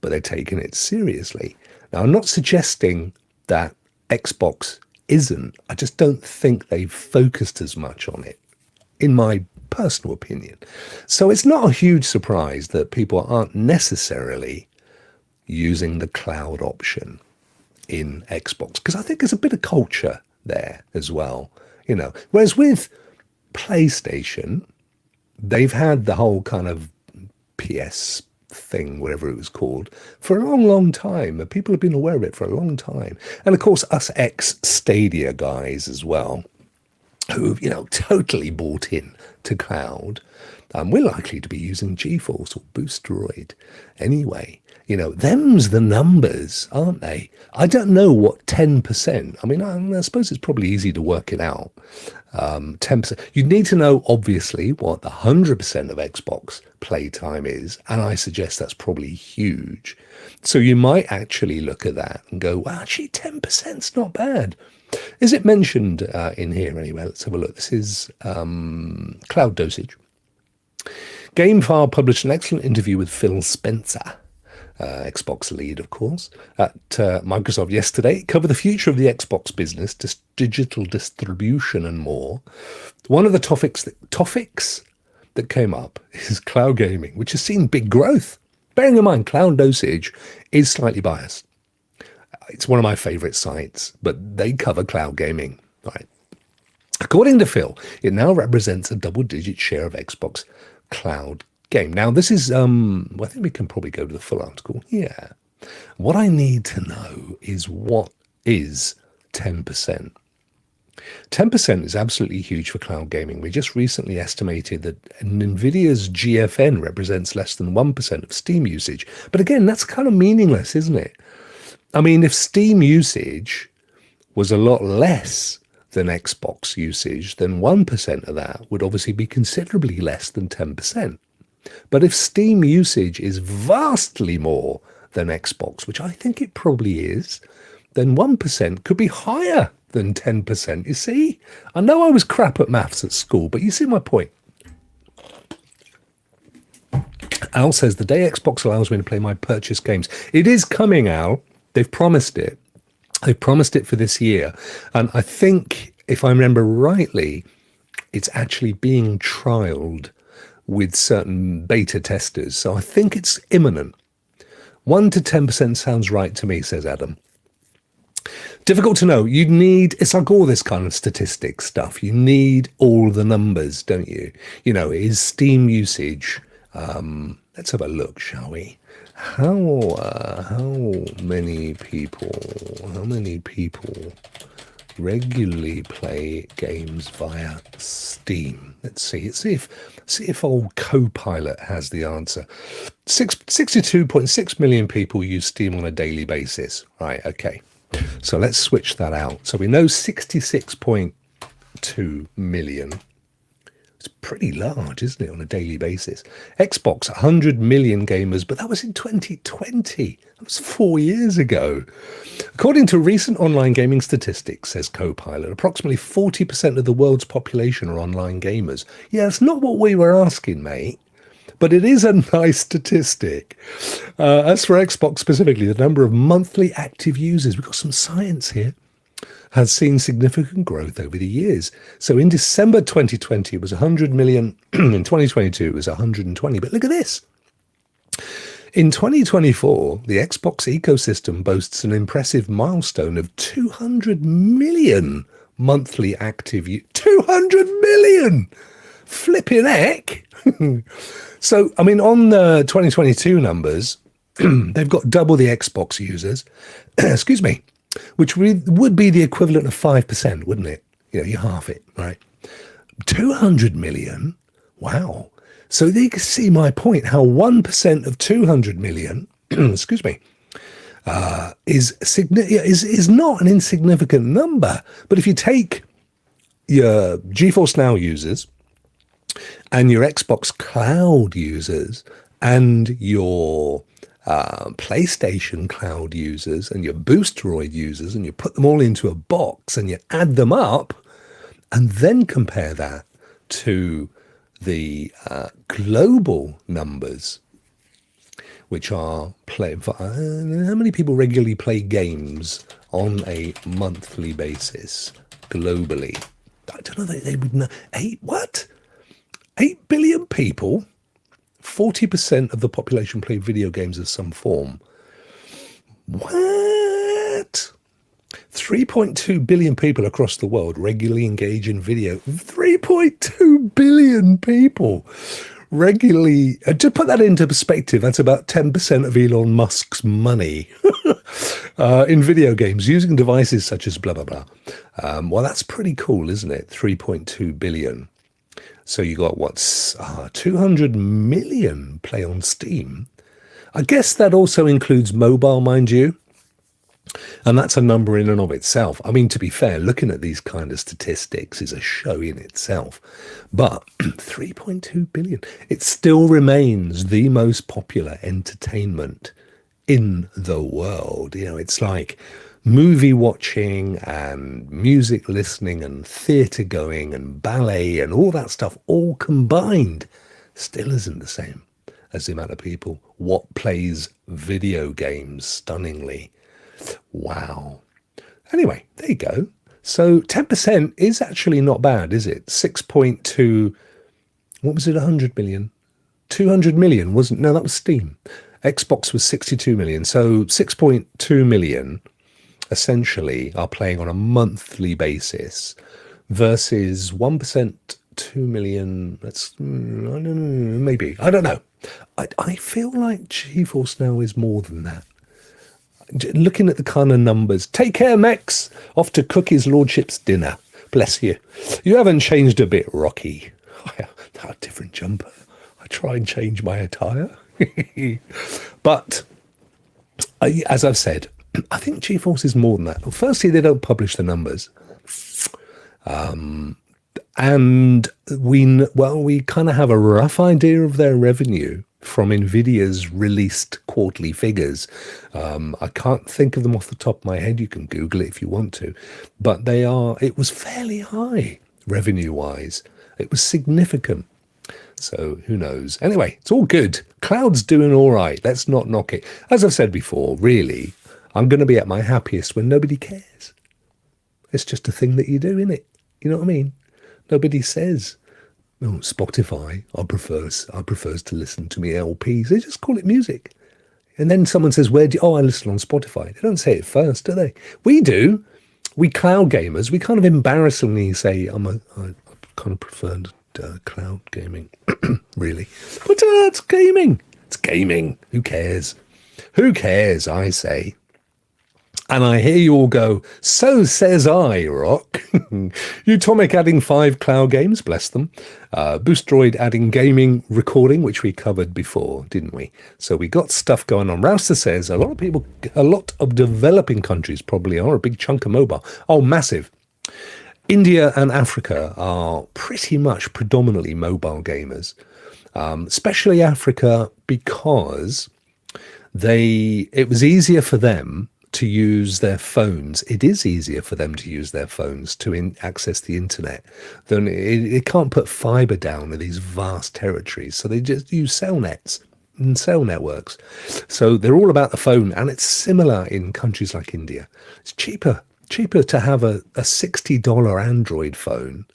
but they're taking it seriously. Now, I'm not suggesting that Xbox isn't. I just don't think they've focused as much on it, in my personal opinion. So it's not a huge surprise that people aren't necessarily using the cloud option in Xbox, because I think there's a bit of culture there as well, whereas with PlayStation, they've had the whole kind of PS thing, whatever it was called, for a long time. People have been aware of it for a long time. And of course, us ex-Stadia guys as well, who've, totally bought in to cloud, we're likely to be using GeForce or Boosteroid anyway. Them's the numbers, aren't they? I don't know what 10%. I mean, I suppose it's probably easy to work it out. 10%. You need to know, obviously, what the 100% of Xbox playtime is, and I suggest that's probably huge. So you might actually look at that and go, well, actually, 10%'s not bad. Is it mentioned in here anyway? Let's have a look. This is cloud dosage. GameFile published an excellent interview with Phil Spencer, Xbox lead, of course, at Microsoft yesterday. It covered the future of the Xbox business, digital distribution and more. One of the topics that came up is cloud gaming, which has seen big growth. Bearing in mind, cloud dosage is slightly biased. It's one of my favorite sites, but they cover cloud gaming. Right. According to Phil, it now represents a double-digit share of Xbox cloud game. Now, this is, I think we can probably go to the full article. Yeah. What I need to know is what is 10%. 10% is absolutely huge for cloud gaming. We just recently estimated that NVIDIA's GFN represents less than 1% of Steam usage. But again, that's kind of meaningless, isn't it? I mean, if Steam usage was a lot less than Xbox usage, then 1% of that would obviously be considerably less than 10%. But if Steam usage is vastly more than Xbox, which I think it probably is, then 1% could be higher than 10%. You see? I know I was crap at maths at school, but you see my point. Al says, the day Xbox allows me to play my purchase games. It is coming, Al. They've promised it. They promised it for this year. And I think, if I remember rightly, it's actually being trialed with certain beta testers. So I think it's imminent. 1 to 10% sounds right to me, says Adam. Difficult to know. You need, it's like all this kind of statistic stuff. You need all the numbers, don't you? You know, is Steam usage, let's have a look, shall we? How many people regularly play games via Steam? Let's see if old Copilot has the answer. 62.6 million people use Steam on a daily basis. Right, okay. So let's switch that out. So we know 66.2 million. It's pretty large, isn't it, on a daily basis? Xbox, 100 million gamers, but that was in 2020. That was 4 years ago. According to recent online gaming statistics, says Copilot, approximately 40% of the world's population are online gamers. Yeah, it's not what we were asking, mate. But it is a nice statistic. As for Xbox specifically, the number of monthly active users, we've got some science here, has seen significant growth over the years. So in December 2020, it was 100 million. In 2022, it was 120. But look at this. In 2024, the Xbox ecosystem boasts an impressive milestone of 200 million monthly active users. 200 million! Flipping heck! So, I mean, on the 2022 numbers, they've got double the Xbox users, excuse me, which would be the equivalent of 5%, wouldn't it? You know, you half it, right? 200 million? Wow. So you can see my point, how 1% of 200 million, excuse me, is not an insignificant number. But if you take your GeForce Now users, and your Xbox Cloud users and your PlayStation Cloud users and your Boosteroid users, and you put them all into a box and you add them up and then compare that to the global numbers, which are how many people regularly play games on a monthly basis globally? I don't know, they would know. 8 billion people, 40% of the population play video games of some form. What? 3.2 billion people across the world regularly engage in video. 3.2 billion people regularly. To put that into perspective, that's about 10% of Elon Musk's money in video games using devices such as blah, blah, blah. Well, that's pretty cool, isn't it? 3.2 billion. So you got 200 million play on Steam. I guess that also includes mobile, mind you. And that's a number in and of itself. I mean, to be fair, looking at these kind of statistics is a show in itself. But 3.2 billion, it still remains the most popular entertainment in the world. You know, it's like movie watching and music listening and theatre going and ballet and all that stuff all combined still isn't the same as the amount of people what plays video games stunningly. Wow. Anyway, there you go. So 10% is actually not bad, is it? 6.2, what was it, 100 million? 200 million wasn't, no, that was Steam. Xbox was 62 million. So 6.2 million essentially are playing on a monthly basis versus 1%, 2 million. That's, I don't know, maybe. I don't know. I feel like GeForce Now is more than that. Looking at the kind of numbers. Take care, Max. Off to cook his lordship's dinner. Bless you. You haven't changed a bit, Rocky. A different jumper. I try and change my attire. But as I've said, I think GeForce is more than that. Well, firstly, they don't publish the numbers. And we kind of have a rough idea of their revenue from NVIDIA's released quarterly figures. I can't think of them off the top of my head. You can Google it if you want to. But it was fairly high revenue-wise. It was significant. So who knows? Anyway, it's all good. Cloud's doing all right. Let's not knock it. As I've said before, really, I'm going to be at my happiest when nobody cares. It's just a thing that you do, innit? You know what I mean? Nobody says, "Oh, Spotify, I prefers to listen to me LPs." They just call it music. And then someone says, I listen on Spotify. They don't say it first, do they? We do. we cloud gamers, we kind of embarrassingly say, I kind of preferred cloud gaming, really. But it's gaming. It's gaming. Who cares? Who cares, I say. And I hear you all go, so says I, Rokk. Utomic adding 5 cloud games, bless them. Boostroid adding gaming recording, which we covered before, didn't we? So we got stuff going on. Rouster says a lot of developing countries probably are a big chunk of mobile. Oh, massive. India and Africa are pretty much predominantly mobile gamers, especially Africa, because it was easier for them to use their phones. It is easier for them to use their phones to access the internet. Than it can't put fiber down in these vast territories, so they just use cell nets and cell networks. So they're all about the phone, and it's similar in countries like India. It's cheaper to have a $60 Android phone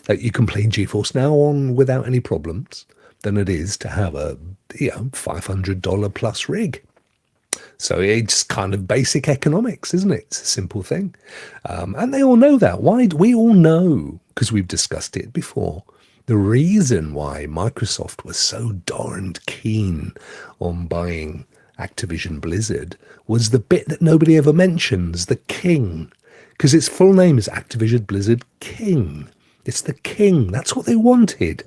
that you can play GeForce Now on without any problems than it is to have a $500 plus rig. So it's kind of basic economics, isn't it? It's a simple thing. And they all know that. Why? We all know, because we've discussed it before, the reason why Microsoft was so darned keen on buying Activision Blizzard was the bit that nobody ever mentions, the King. Because its full name is Activision Blizzard King. It's the King. That's what they wanted.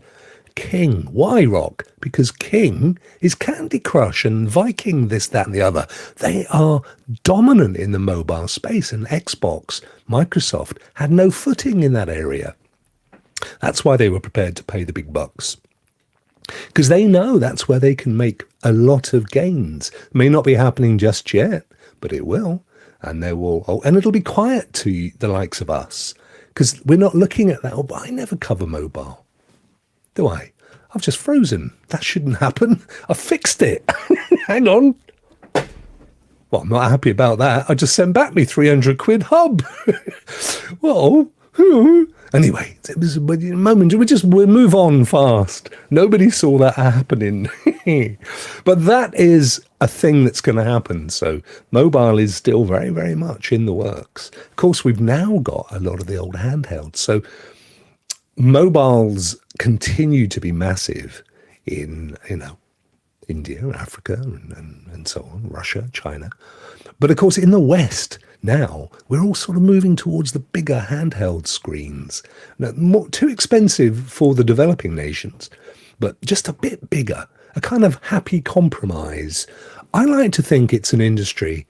King. Why, Rokk? Because King is Candy Crush and Viking, this, that, and the other. They are dominant in the mobile space, and Xbox, Microsoft, had no footing in that area. That's why they were prepared to pay the big bucks. Because they know that's where they can make a lot of gains. It may not be happening just yet, but it will. And they will, and it'll be quiet to the likes of us. Because we're not looking at that. Oh, but I never cover mobile. Do I? I've just frozen. That shouldn't happen. I fixed it. Hang on. Well, I'm not happy about that. I just sent back me 300 quid hub. Well, anyway, it was a moment. We'll move on fast. Nobody saw that happening. But that is a thing that's going to happen. So mobile is still very, very much in the works. Of course, we've now got a lot of the old handhelds. So mobiles continue to be massive in, India, Africa, and so on, Russia, China. But of course, in the West now, we're all sort of moving towards the bigger handheld screens. Now, too expensive for the developing nations, but just a bit bigger, a kind of happy compromise. I like to think it's an industry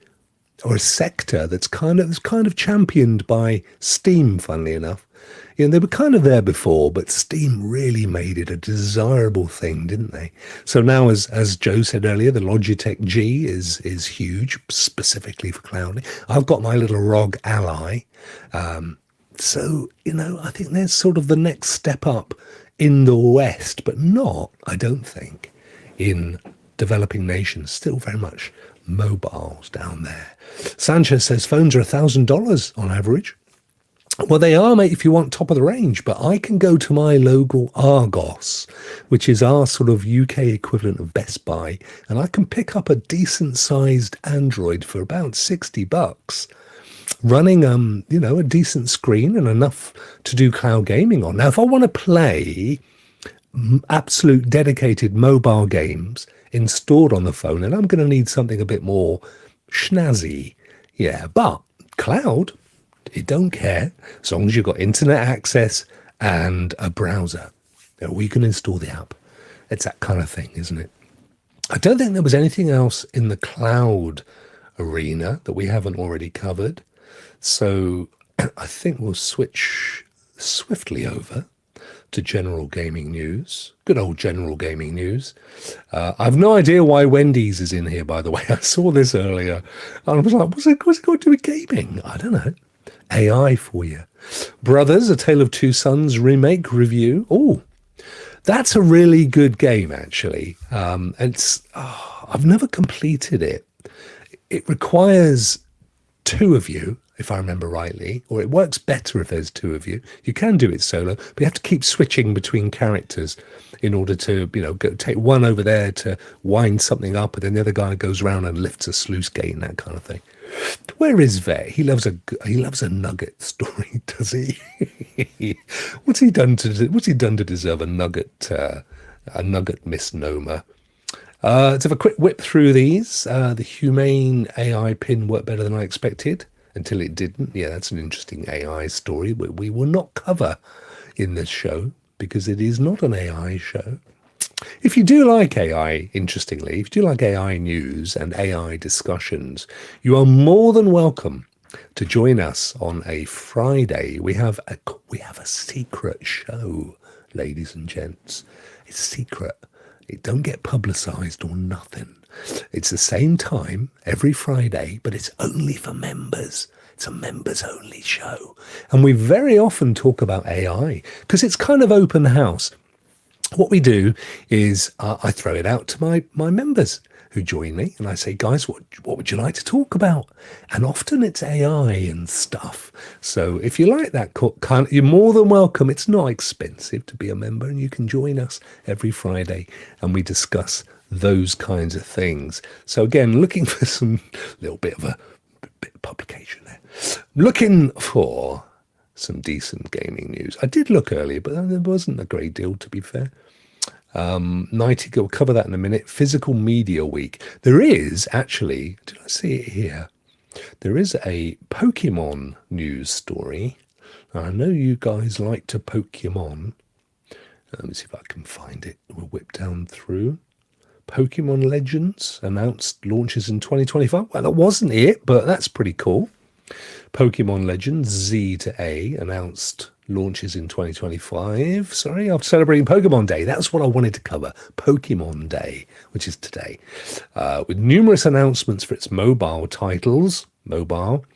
or a sector that's kind of championed by Steam, funnily enough. They were kind of there before, but Steam really made it a desirable thing, didn't they? So now, as Joe said earlier, the Logitech G is huge, specifically for clouding. I've got my little ROG Ally. So, I think there's sort of the next step up in the West, but not, I don't think, in developing nations. Still very much mobiles down there. Sanchez says phones are $1,000 on average. Well, they are, mate, if you want top of the range, but I can go to my local Argos, which is our sort of UK equivalent of Best Buy, and I can pick up a decent-sized Android for about $60, running, a decent screen and enough to do cloud gaming on. Now, if I want to play absolute dedicated mobile games installed on the phone, and I'm going to need something a bit more snazzy, but cloud, it don't care, as long as you've got internet access and a browser. We can install the app. It's that kind of thing, isn't it? I don't think there was anything else in the cloud arena that we haven't already covered. So I think we'll switch swiftly over to general gaming news. Good old general gaming news. I've no idea why Wendy's is in here, by the way. I saw this earlier. And I was like, what's it got to do with gaming? I don't know. AI for you. Brothers, A Tale of Two Sons remake review. Oh, that's a really good game, actually. I've never completed it. It requires two of you. if I remember rightly, or it works better if there's two of you. You can do it solo, but you have to keep switching between characters in order to, take one over there to wind something up, and then the other guy goes around and lifts a sluice gate and that kind of thing. Where is Vet? He loves a nugget story, does he? What's he done to deserve a nugget misnomer? Let's have a quick whip through these. The humane AI pin worked better than I expected until it didn't. Yeah, that's an interesting AI story we will not cover in this show because it is not an AI show. If you do like AI, interestingly, if you do like AI news and AI discussions, you are more than welcome to join us on a Friday. We have a secret show, ladies and gents. It's secret. It don't get publicized or nothing. It's the same time every Friday, but it's only for members. It's a members only show. And we very often talk about AI because it's kind of open house. What we do is I throw it out to my members who join me and I say, guys, what would you like to talk about? And often it's AI and stuff. So if you like that kind, you're more than welcome. It's not expensive to be a member and you can join us every Friday and we discuss those kinds of things. So again, looking for some little bit of publication there. Looking for some decent gaming news. I did look earlier, but there wasn't a great deal, to be fair. Nighty, we'll cover that in a minute. Physical Media Week. There is actually, did I see it here? There is a Pokemon news story. Now, I know you guys like to Pokemon. Let me see if I can find it. We'll whip down through. Pokemon Legends announced launches in 2025. Well, that wasn't it, but that's pretty cool. Pokemon Legends Z to A announced launches in 2025. Sorry, after celebrating Pokemon Day. That's what I wanted to cover. Pokemon Day, which is today. With numerous announcements for its mobile titles. Mobile.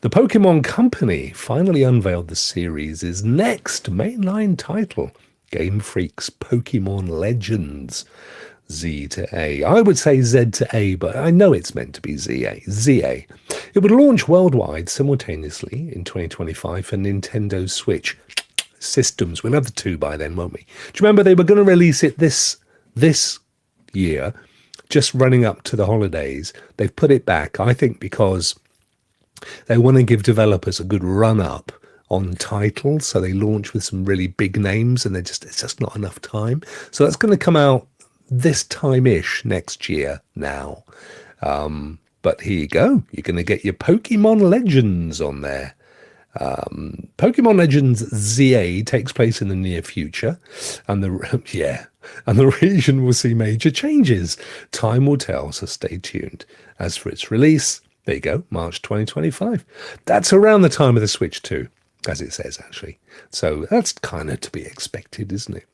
The Pokemon Company finally unveiled the series' next mainline title. Game Freak's Pokemon Legends. Z to A. I would say Z to A, but I know it's meant to be ZA. ZA. It would launch worldwide simultaneously in 2025 for Nintendo Switch systems. We'll have the two by then, won't we? Do you remember they were going to release it this year, just running up to the holidays? They've put it back, I think, because they want to give developers a good run-up on titles, so they launch with some really big names, and it's just not enough time. So that's going to come out this time-ish next year now. But here you go. You're going to get your Pokemon Legends on there. Pokemon Legends ZA takes place in the near future, and the region will see major changes. Time will tell, so stay tuned. As for its release, there you go, March 2025. That's around the time of the Switch 2, as it says, actually. So that's kind of to be expected, isn't it?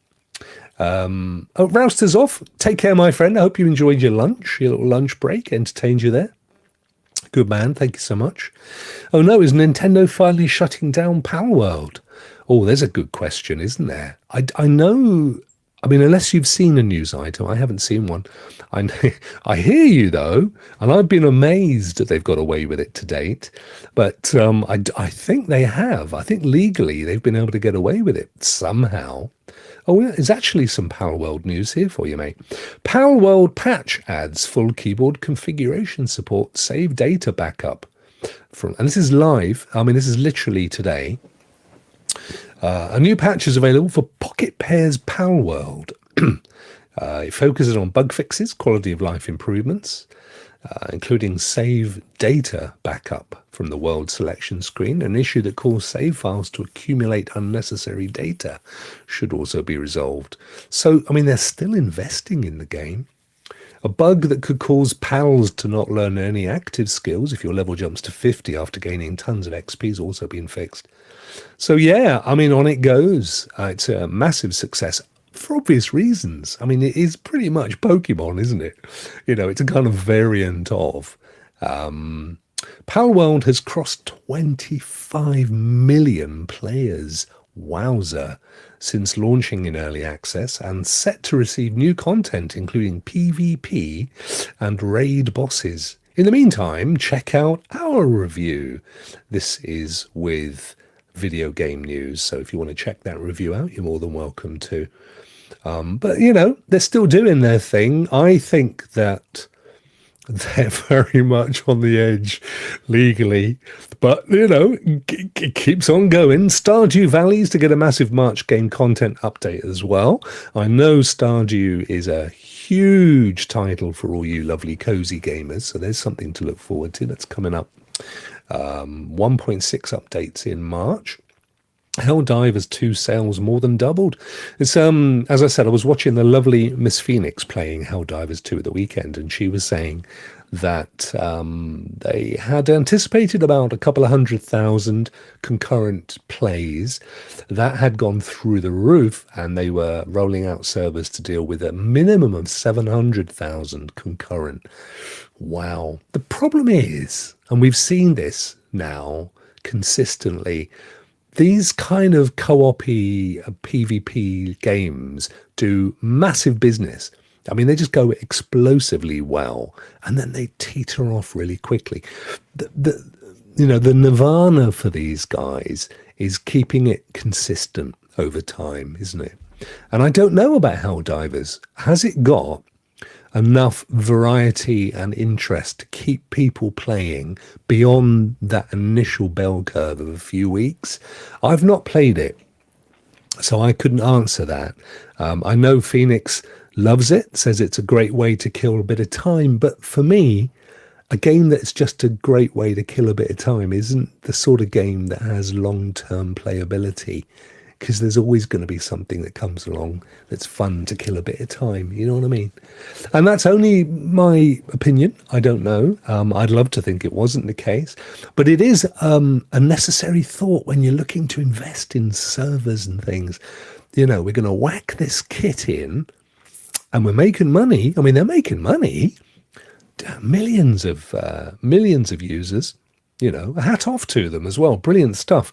Rousters off. Take care, my friend. I hope you enjoyed your lunch, your little lunch break, entertained you there. Good man, thank you so much. Oh no, is Nintendo finally shutting down Palworld? Oh, there's a good question, isn't there? I know, I mean, unless you've seen a news item, I haven't seen one. I hear you though, and I've been amazed that they've got away with it to date. But I think they have. I think legally they've been able to get away with it somehow. Oh, yeah, there's actually some Palworld news here for you, mate. Palworld patch adds full keyboard configuration support, save data backup. And this is live. I mean, this is literally today. A new patch is available for Pocket Pair's Palworld. It focuses on bug fixes, quality of life improvements, including save data backup from the world selection screen. An issue that caused save files to accumulate unnecessary data should also be resolved. So, I mean, they're still investing in the game. A bug that could cause pals to not learn any active skills if your level jumps to 50 after gaining tons of XP has also been fixed. So yeah, I mean, on it goes. It's a massive success for obvious reasons. I mean, it is pretty much Pokemon, isn't it? You know, it's a kind of variant of. Palworld has crossed 25 million players. Wowzer. Since launching in early access and set to receive new content, including PvP and raid bosses In the meantime, check out our review. This is with video game news, so if you want to check that review out, you're more than welcome to. But, they're still doing their thing. I think that they're very much on the edge legally, but it keeps on going. Stardew Valley's to get a massive March game content update as well. I know Stardew is a huge title for all you lovely cozy gamers, so there's something to look forward to. That's coming up. 1.6 updates in March. Helldivers 2 sales more than doubled. It's as I said, I was watching the lovely Miss Phoenix playing Helldivers 2 at the weekend, and she was saying that they had anticipated about a couple of 100,000 concurrent plays. That had gone through the roof, and they were rolling out servers to deal with a minimum of 700,000 concurrent. Wow. The problem is, and we've seen this now consistently, these kind of co-op-y PvP games do massive business. I mean, they just go explosively well, and then they teeter off really quickly. The nirvana for these guys is keeping it consistent over time, isn't it? And I don't know about Helldivers. Has it got enough variety and interest to keep people playing beyond that initial bell curve of a few weeks? I've not played it, so I couldn't answer that. I know Phoenix loves it, says it's a great way to kill a bit of time, but for me, a game that's just a great way to kill a bit of time isn't the sort of game that has long-term playability, because there's always going to be something that comes along that's fun to kill a bit of time. You know what I mean? And that's only my opinion. I don't know. I'd love to think it wasn't the case. But it is a necessary thought when you're looking to invest in servers and things. We're going to whack this kit in, and we're making money. I mean, they're making money. Millions of users. A hat off to them as well. Brilliant stuff.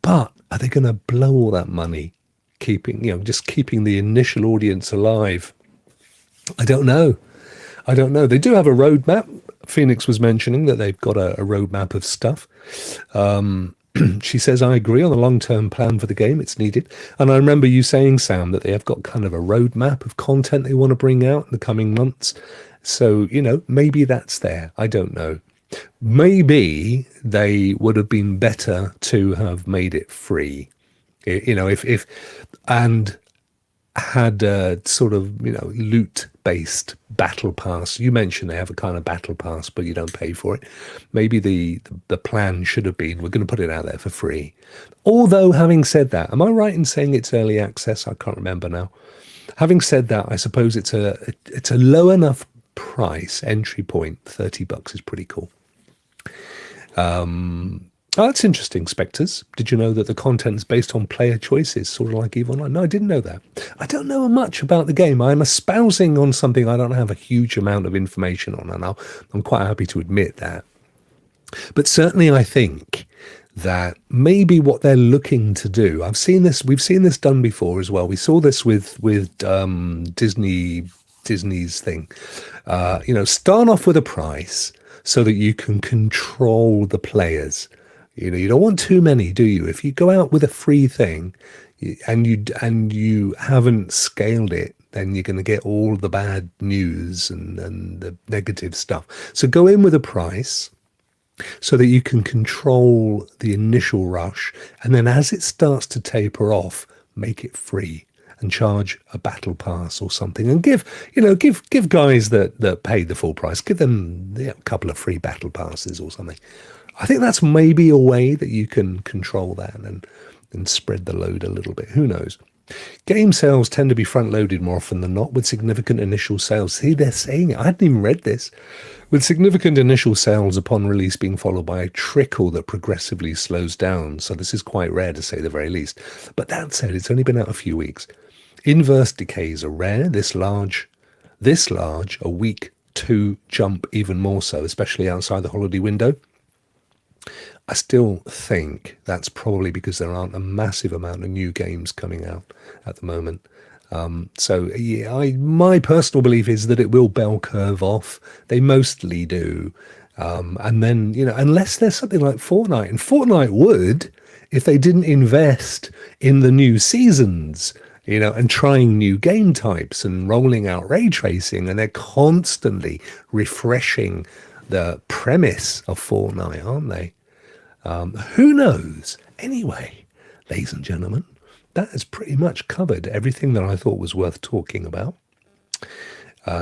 But are they going to blow all that money keeping the initial audience alive? I don't know. They do have a roadmap. Phoenix was mentioning that they've got a roadmap of stuff. She says, I agree on the long-term plan for the game. It's needed. And I remember you saying, Sam, that they have got kind of a roadmap of content they want to bring out in the coming months. So, maybe that's there. I don't know. Maybe they would have been better to have made it free, if and had a sort of loot-based battle pass. You mentioned they have a kind of battle pass, but you don't pay for it. Maybe the plan should have been, we're going to put it out there for free. Although, having said that, am I right in saying it's early access? I can't remember now. Having said that, I suppose it's a low enough price entry point. $30 is pretty cool. That's interesting, Spectres. Did you know that the content's based on player choices, sort of like EVE Online? No, I didn't know that. I don't know much about the game. I'm espousing on something I don't have a huge amount of information on, and I'm quite happy to admit that. But certainly I think that maybe what they're looking to do, we've seen this done before as well. We saw this with Disney's thing. Start off with a price so that you can control the players. You don't want too many, do you? If you go out with a free thing and you haven't scaled it, then you're going to get all the bad news and the negative stuff. So go in with a price so that you can control the initial rush, and then as it starts to taper off, make it free and charge a battle pass or something, and give guys that paid the full price, give them a couple of free battle passes or something. I think that's maybe a way that you can control that and spread the load a little bit. Who knows? Game sales tend to be front-loaded more often than not, with significant initial sales. See, they're saying it. I hadn't even read this. With significant initial sales upon release being followed by a trickle that progressively slows down. So this is quite rare, to say the very least. But that said, it's only been out a few weeks. Inverse decays are rare. This large, a week to jump even more so, especially outside the holiday window. I still think that's probably because there aren't a massive amount of new games coming out at the moment. So yeah, my personal belief is that it will bell curve off. They mostly do. And then, unless there's something like Fortnite, and Fortnite would, if they didn't invest in the new seasons, and trying new game types and rolling out ray tracing, and they're constantly refreshing the premise of Fortnite, aren't they? Who knows? Anyway, ladies and gentlemen, that has pretty much covered everything that I thought was worth talking about.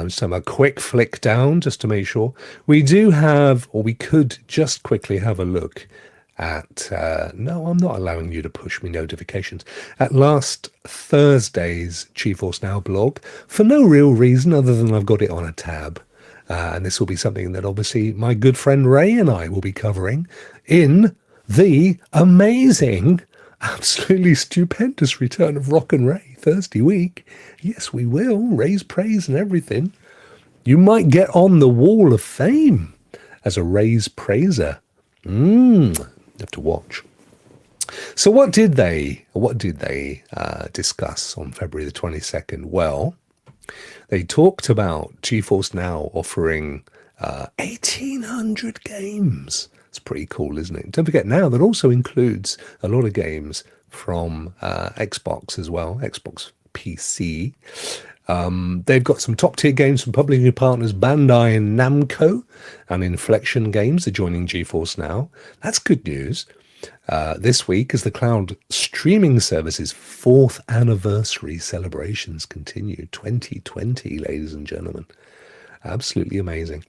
So a quick flick down just to make sure. We do have, or we could just quickly have a look at, no, I'm not allowing you to push me notifications, at last Thursday's GeForce Now blog, for no real reason other than I've got it on a tab. And this will be something that obviously my good friend Ray and I will be covering in the amazing, absolutely stupendous return of Rokk and Ray Thursday week. Yes, we will. Ray's praise and everything. You might get on the wall of fame as a Ray's praiser. You have to watch. So what did they discuss on February the 22nd? Well, they talked about GeForce Now offering 1,800 games. It's pretty cool, isn't it? Don't forget now that also includes a lot of games from Xbox as well, Xbox PC. They've got some top tier games from publishing partners Bandai and Namco, and Inflection Games are joining GeForce Now. That's good news. This week, as the cloud streaming service's 4th anniversary celebrations continue, 2020, ladies and gentlemen. Absolutely amazing.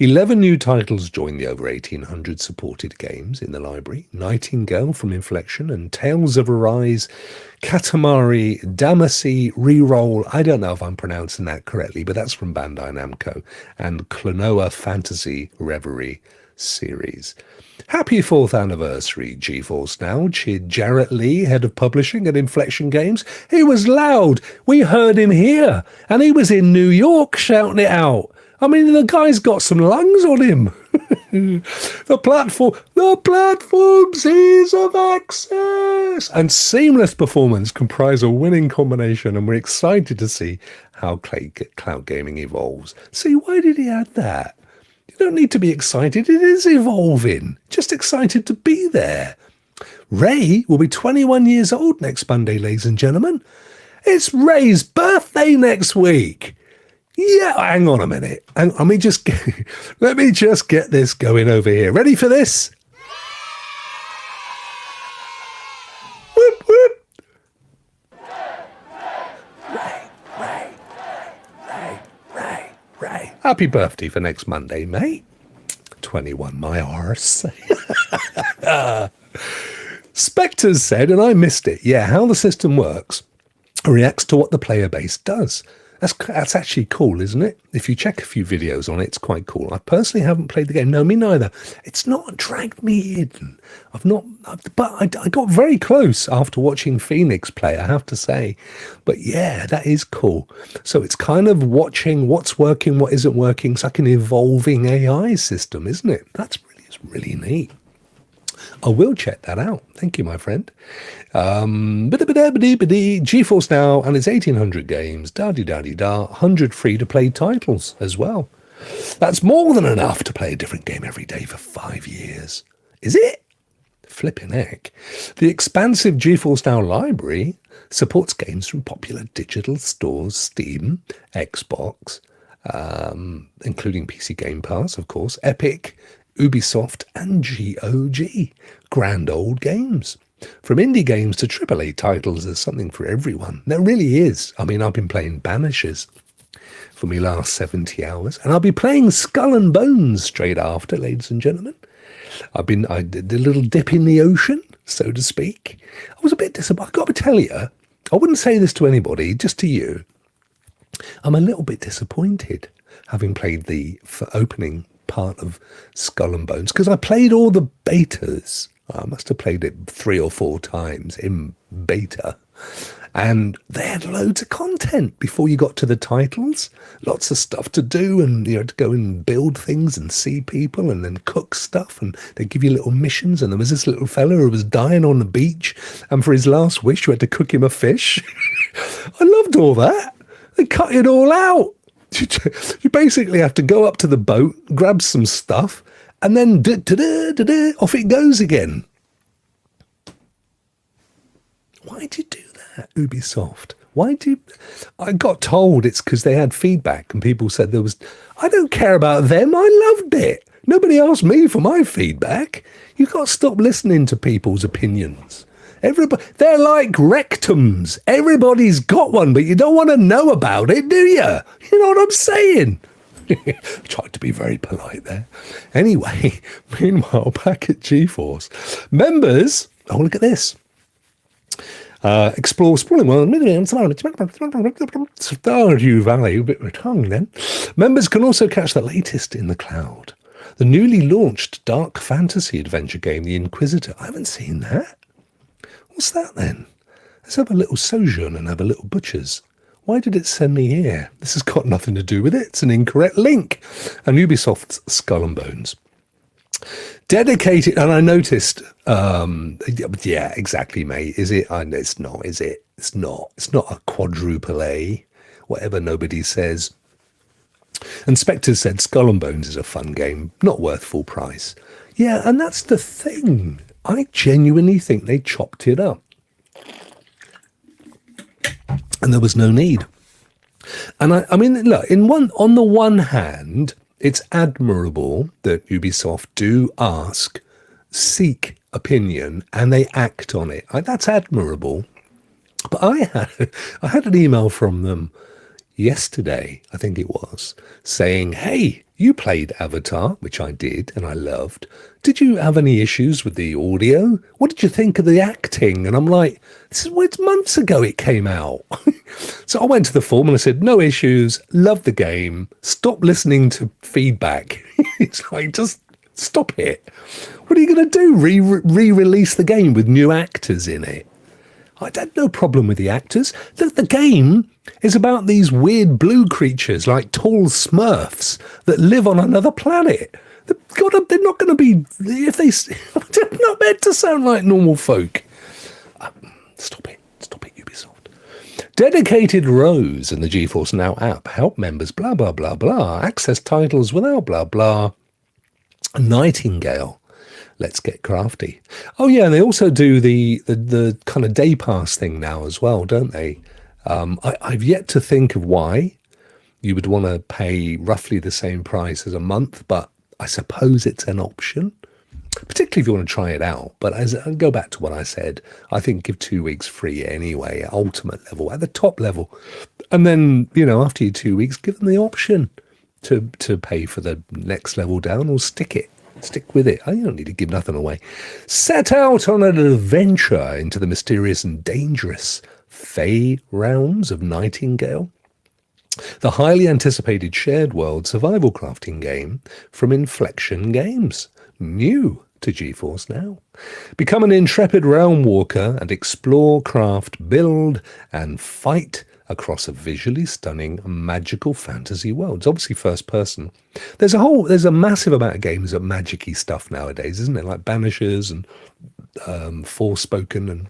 11 new titles join the over 1,800 supported games in the library. Nightingale from Inflection and Tales of Arise, Katamari Damacy Reroll. I don't know if I'm pronouncing that correctly, but that's from Bandai Namco. And Klonoa Fantasy Reverie series. Happy 4th anniversary, GeForce Now, cheered Jarrett Lee, head of publishing at Inflection Games. He was loud. We heard him here. And he was in New York shouting it out. I mean, the guy's got some lungs on him. The platform's ease of access and seamless performance comprise a winning combination, and we're excited to see how cloud gaming evolves. See, why did he add that? You don't need to be excited. It is evolving. Just excited to be there. Ray will be 21 years old next Monday, ladies and gentlemen. It's Ray's birthday next week. Yeah, hang on a minute. Let me just get this going over here. Ready for this? Whoop, whoop. Ray. Happy birthday for next Monday, mate. 21, my arse. Spectres said, and I missed it, how the system works reacts to what the player base does. That's actually cool, isn't it? If you check a few videos on it, it's quite cool. I personally haven't played the game. No, me neither. It's not dragged me in. But I got very close after watching Phoenix play, I have to say. But yeah, that is cool. So it's kind of watching what's working, what isn't working. It's like an evolving AI system, isn't it? It's really neat. I will check that out. Thank you, my friend. GeForce Now and its 1,800 games, 100 free-to-play titles as well. That's more than enough to play a different game every day for 5 years. Is it? Flipping heck. The expansive GeForce Now library supports games from popular digital stores, Steam, Xbox, including PC Game Pass, of course, Epic, Ubisoft and GOG. Grand old games. From indie games to AAA titles, there's something for everyone. There really is. I mean, I've been playing Banishers for my last 70 hours, and I'll be playing Skull and Bones straight after, ladies and gentlemen. I did a little dip in the ocean, so to speak. I was a bit disappointed. I've got to tell you, I wouldn't say this to anybody, just to you. I'm a little bit disappointed having played the opening part of Skull and Bones, because I played all the betas. I must have played it 3 or 4 times in beta, and they had loads of content before you got to the titles. Lots of stuff to do, and you had to go and build things and see people and then cook stuff, and they give you little missions. And there was this little fella who was dying on the beach, and for his last wish you had to cook him a fish. I loved all that. They cut it all out. You basically have to go up to the boat, grab some stuff, and then off it goes again. Why'd you do that, Ubisoft? I got told it's because they had feedback and people said there was. I don't care about them. I loved it. Nobody asked me for my feedback. You've got to stop listening to people's opinions. Everybody, they're like rectums. Everybody's got one, but you don't want to know about it, do you? You know what I'm saying? Tried to be very polite there. Anyway, meanwhile, back at GeForce, members. Oh, look at this. Explore sprawling world. Stardew Valley, a bit of a tongue then. Members can also catch the latest in the cloud. The newly launched dark fantasy adventure game, The Inquisitor. I haven't seen that. What's that then? Let's have a little sojourn and have a little butcher's. Why did it send me here? This has got nothing to do with it. It's an incorrect link. And Ubisoft's Skull and Bones. Dedicated, and I noticed, yeah, exactly, mate. Is it? It's not, is it? It's not. It's not a quadruple A, whatever nobody says. And Spectre said Skull and Bones is a fun game, not worth full price. Yeah, and that's the thing. I genuinely think they chopped it up. And there was no need. And I mean, look, on the one hand, it's admirable that Ubisoft do seek opinion, and they act on it. That's admirable. But I had an email from them yesterday, I think it was, saying, hey, you played Avatar, which I did, and I loved. Did you have any issues with the audio? What did you think of the acting? And I'm like, it's months ago it came out. So I went to the forum and I said, no issues, love the game, stop listening to feedback. It's like, just stop it. What are you going to do? Re-release the game with new actors in it? I had no problem with the actors. The game is about these weird blue creatures like tall smurfs that live on another planet. They're not going to be, they're not meant to sound like normal folk. Stop it, Ubisoft. Dedicated rows in the GeForce Now app help members blah, blah, blah, blah, access titles without blah, blah. Nightingale. Let's get crafty. Oh yeah, and they also do the kind of day pass thing now as well, don't they? I've yet to think of why you would want to pay roughly the same price as a month, but I suppose it's an option, particularly if you want to try it out. But as I go back to what I said, I think give 2 weeks free anyway, at ultimate level, at the top level. And then, after your 2 weeks, give them the option to pay for the next level down or stick with it. I don't need to give nothing away. Set out on an adventure into the mysterious and dangerous Fey realms of Nightingale. The highly anticipated shared world survival crafting game from Inflection Games. New to GeForce Now. Become an intrepid realm walker and explore, craft, build, and fight across a visually stunning magical fantasy world. It's obviously first person. There's a massive amount of games of magic-y stuff nowadays, isn't it? Like Banishers and Forspoken and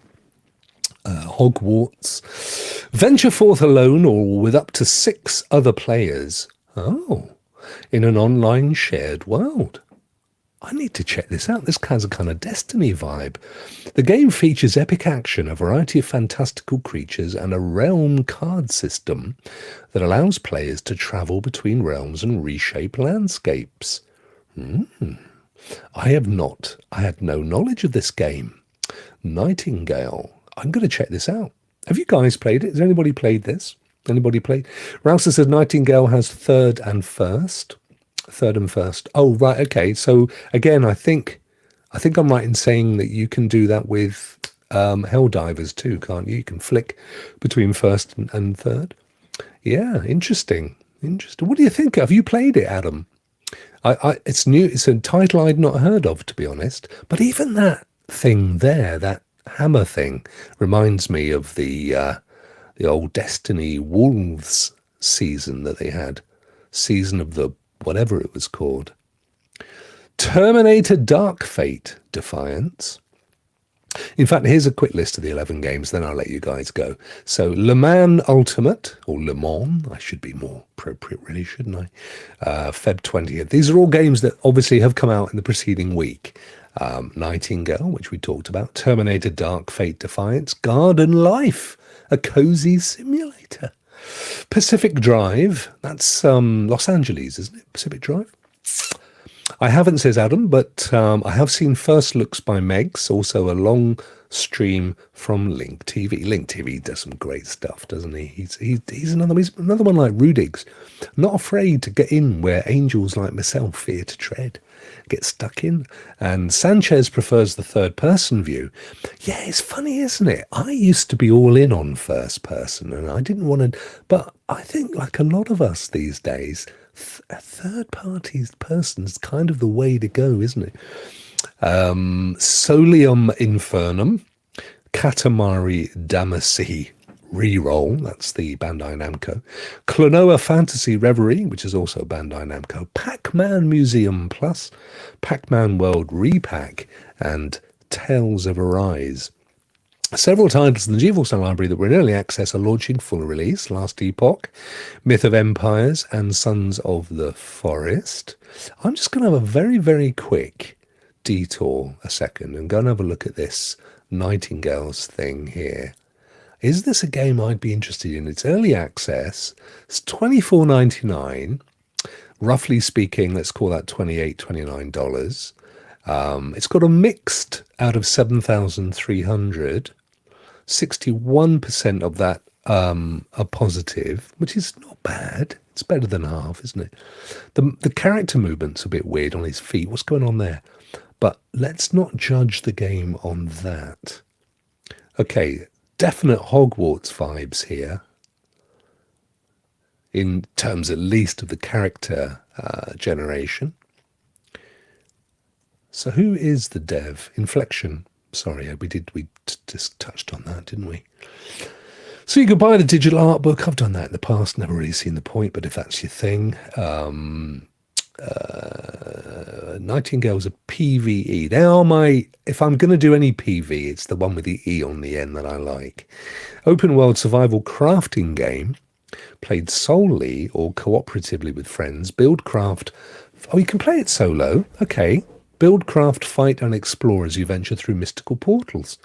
Hogwarts. Venture forth alone or with up to 6 other players. Oh, in an online shared world. I need to check this out. This has a kind of Destiny vibe. The game features epic action, a variety of fantastical creatures, and a realm card system that allows players to travel between realms and reshape landscapes. I had no knowledge of this game. Nightingale. I'm going to check this out. Have you guys played it? Has anybody played this? Anybody played? Rouser says Nightingale has third and first. Oh, right. Okay. So again, I think I'm right in saying that you can do that with Helldivers too, can't you? You can flick between first and third. Yeah. Interesting. What do you think? Have you played it, Adam? It's new. It's a title I'd not heard of, to be honest. But even that thing there, that hammer thing, reminds me of the old Destiny Wolves season that they had. Season of the whatever it was called. Terminator Dark Fate Defiance. In fact, here's a quick list of the 11 games, then I'll let you guys go. So Le Mans Ultimate, or Le Mans, I should be more appropriate really, shouldn't I? Feb 20th. These are all games that obviously have come out in the preceding week. Nightingale, which we talked about, Terminator Dark Fate Defiance, Garden Life, a cozy simulator. Pacific Drive, that's Los Angeles, isn't it? Pacific Drive? I haven't, says Adam, but I have seen First Looks by Megs, also a long stream from Link TV. Link TV does some great stuff, doesn't he? He's another one like Rudig's, not afraid to get in where angels like myself fear to tread, get stuck in. And Sanchez prefers the third person view. Yeah, it's funny, isn't it? I used to be all in on first person, and I didn't want to, but I think like a lot of us these days, a third party person is kind of the way to go, isn't it? Solium Infernum, Katamari Damacy Reroll, that's the Bandai Namco. Klonoa Fantasy Reverie, which is also Bandai Namco. Pac-Man Museum Plus, Pac-Man World Repack, and Tales of Arise. Several titles in the GeForce library that were in early access are launching full release. Last Epoch, Myth of Empires, and Sons of the Forest. I'm just going to have a very, very quick detour a second and go and have a look at this Nightingales thing here. Is this a game I'd be interested in? It's early access. It's $24.99. Roughly speaking, let's call that $28, $29. It's got a mixed out of 7,300. 61% of that are positive, which is not bad. It's better than half, isn't it? The character movement's a bit weird on his feet. What's going on there? But let's not judge the game on that. Okay, definite Hogwarts vibes here, in terms at least of the character generation. So who is the dev? Inflection. Sorry, we just touched on that, didn't we? So you could buy the digital art book. I've done that in the past, never really seen the point, but if that's your thing. Nightingale's a PvE. They are my, if I'm going to do any PV, it's the one with the E on the end that I like. Open world survival crafting game, played solely or cooperatively with friends. Build, craft. Oh, you can play it solo. Okay. Build, craft, fight, and explore as you venture through mystical portals.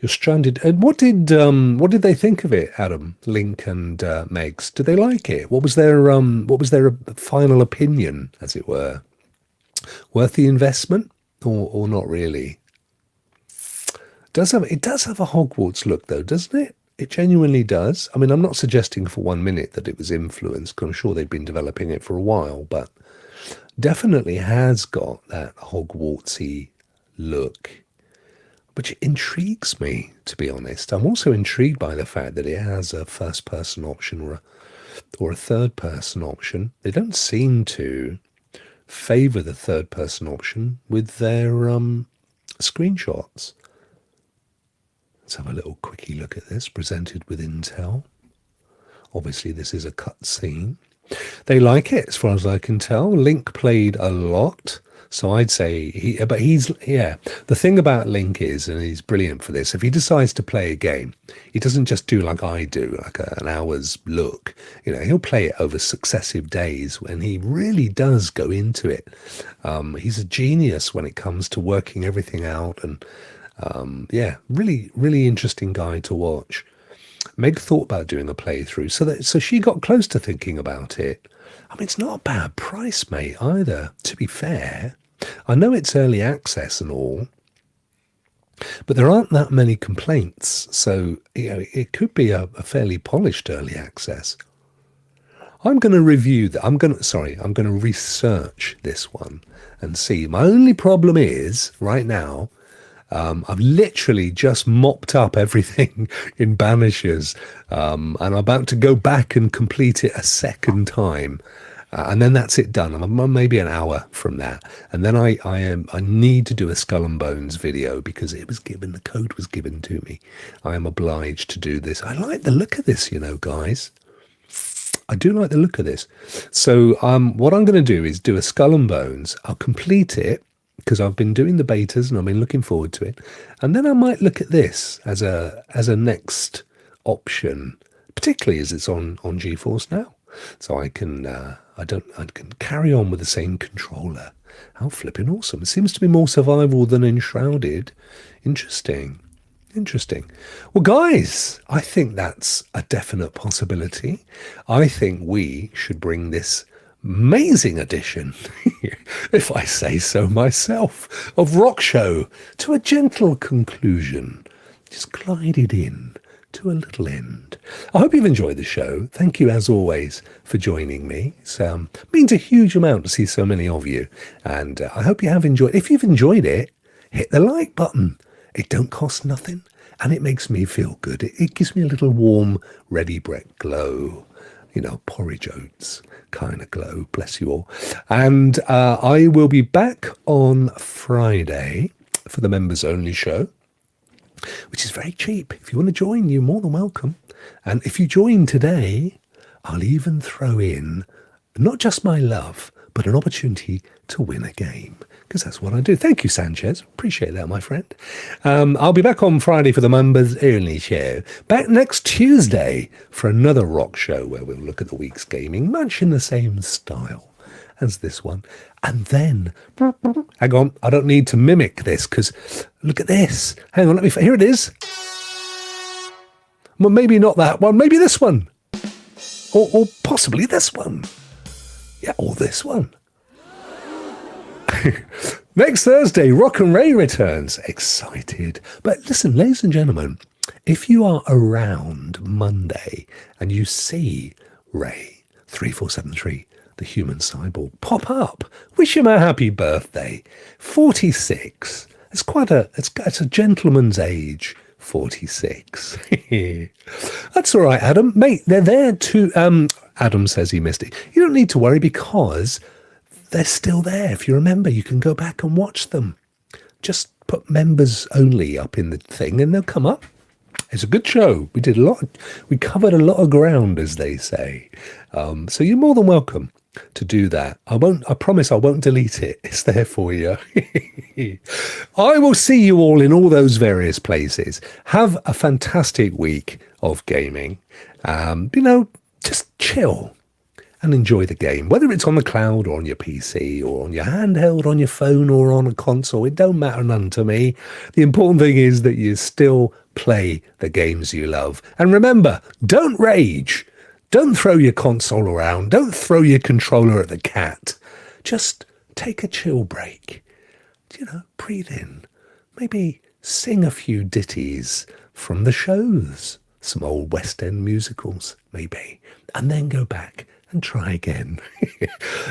You're stranded. And what did they think of it, Adam, Link, and Megs? Did they like it? What was their final opinion, as it were? Worth the investment, or not really? It does have a Hogwarts look, though, doesn't it? It genuinely does. I mean, I'm not suggesting for 1 minute that it was influenced, because I'm sure they've been developing it for a while, but definitely has got that Hogwartsy look, which intrigues me, to be honest. I'm also intrigued by the fact that it has a first-person option or a third-person option. They don't seem to favour the third-person option with their screenshots. Let's have a little quickie look at this, presented with Intel. Obviously, this is a cutscene. They like it, as far as I can tell. Link played a lot, so I'd say the thing about Link is, and he's brilliant for this, if he decides to play a game, he doesn't just do like I do, like an hour's look. He'll play it over successive days, and he really does go into it. He's a genius when it comes to working everything out, and really, really interesting guy to watch. Meg thought about doing a playthrough, so she got close to thinking about it. I mean, it's not a bad price, mate, either, to be fair. I know it's early access and all, but there aren't that many complaints, so it could be a fairly polished early access. I'm going to review that. I'm going to research this one and see. My only problem is, right now, I've literally just mopped up everything in Banishers, and I'm about to go back and complete it a second time, and then that's it done. I'm maybe an hour from that, and then I need to do a Skull and Bones video because the code was given to me. I am obliged to do this. I like the look of this, guys. I do like the look of this. So what I'm going to do is do a Skull and Bones. I'll complete it. because I've been doing the betas and I've been looking forward to it. And then I might look at this as a next option, particularly as it's on GeForce Now. So I can I can carry on with the same controller. How flipping awesome. It seems to be more survival than Enshrouded. Interesting. Well, guys, I think that's a definite possibility. I think we should bring this amazing edition, if I say so myself, of Rokk Show to a gentle conclusion. Just glided in to a little end. I hope you've enjoyed the show. Thank you, as always, for joining me. It means a huge amount to see so many of you. And I hope you have enjoyed. If you've enjoyed it, hit the like button. It don't cost nothing, and it makes me feel good. It gives me a little warm, ready bread glow. You know, porridge oats kind of glow. Bless you all. And I will be back on Friday for the members only show, which is very cheap. If you want to join, you're more than welcome. And if you join today, I'll even throw in not just my love, but an opportunity to win a game, because that's what I do. Thank you, Sanchez. Appreciate that, my friend. I'll be back on Friday for the members only show. Back next Tuesday for another Rokk Show where we'll look at the week's gaming, much in the same style as this one. And then, hang on, I don't need to mimic this, because look at this. Hang on, here it is. Well, maybe not that one, maybe this one. Or possibly this one. Yeah, or this one. Next Thursday, Rokk and Ray returns. Excited. But listen, ladies and gentlemen, if you are around Monday and you see Ray 3473, the human cyborg, pop up, wish him a happy birthday. 46. It's a gentleman's age. 46. That's all right, Adam. Mate, they're there too. Adam says he missed it. You don't need to worry, because they're still there. If you remember, you can go back and watch them. Just put members only up in the thing and they'll come up. It's a good show. We covered a lot of ground, as they say. So you're more than welcome to do that. I promise I won't delete it. It's there for you. I will see you all in all those various places. Have a fantastic week of gaming. Just chill and enjoy the game, whether it's on the cloud or on your PC or on your handheld, on your phone or on a console. It don't matter none to me. The important thing is that you still play the games you love. And remember, don't rage. Don't throw your console around. Don't throw your controller at the cat. Just take a chill break. Breathe in. Maybe sing a few ditties from the shows. Some old West End musicals, maybe. And then go back and try again.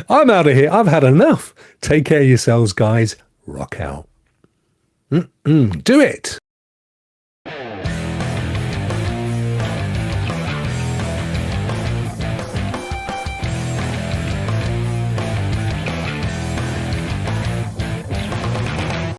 I'm out of here. I've had enough. Take care of yourselves, guys. Rock out. Do it.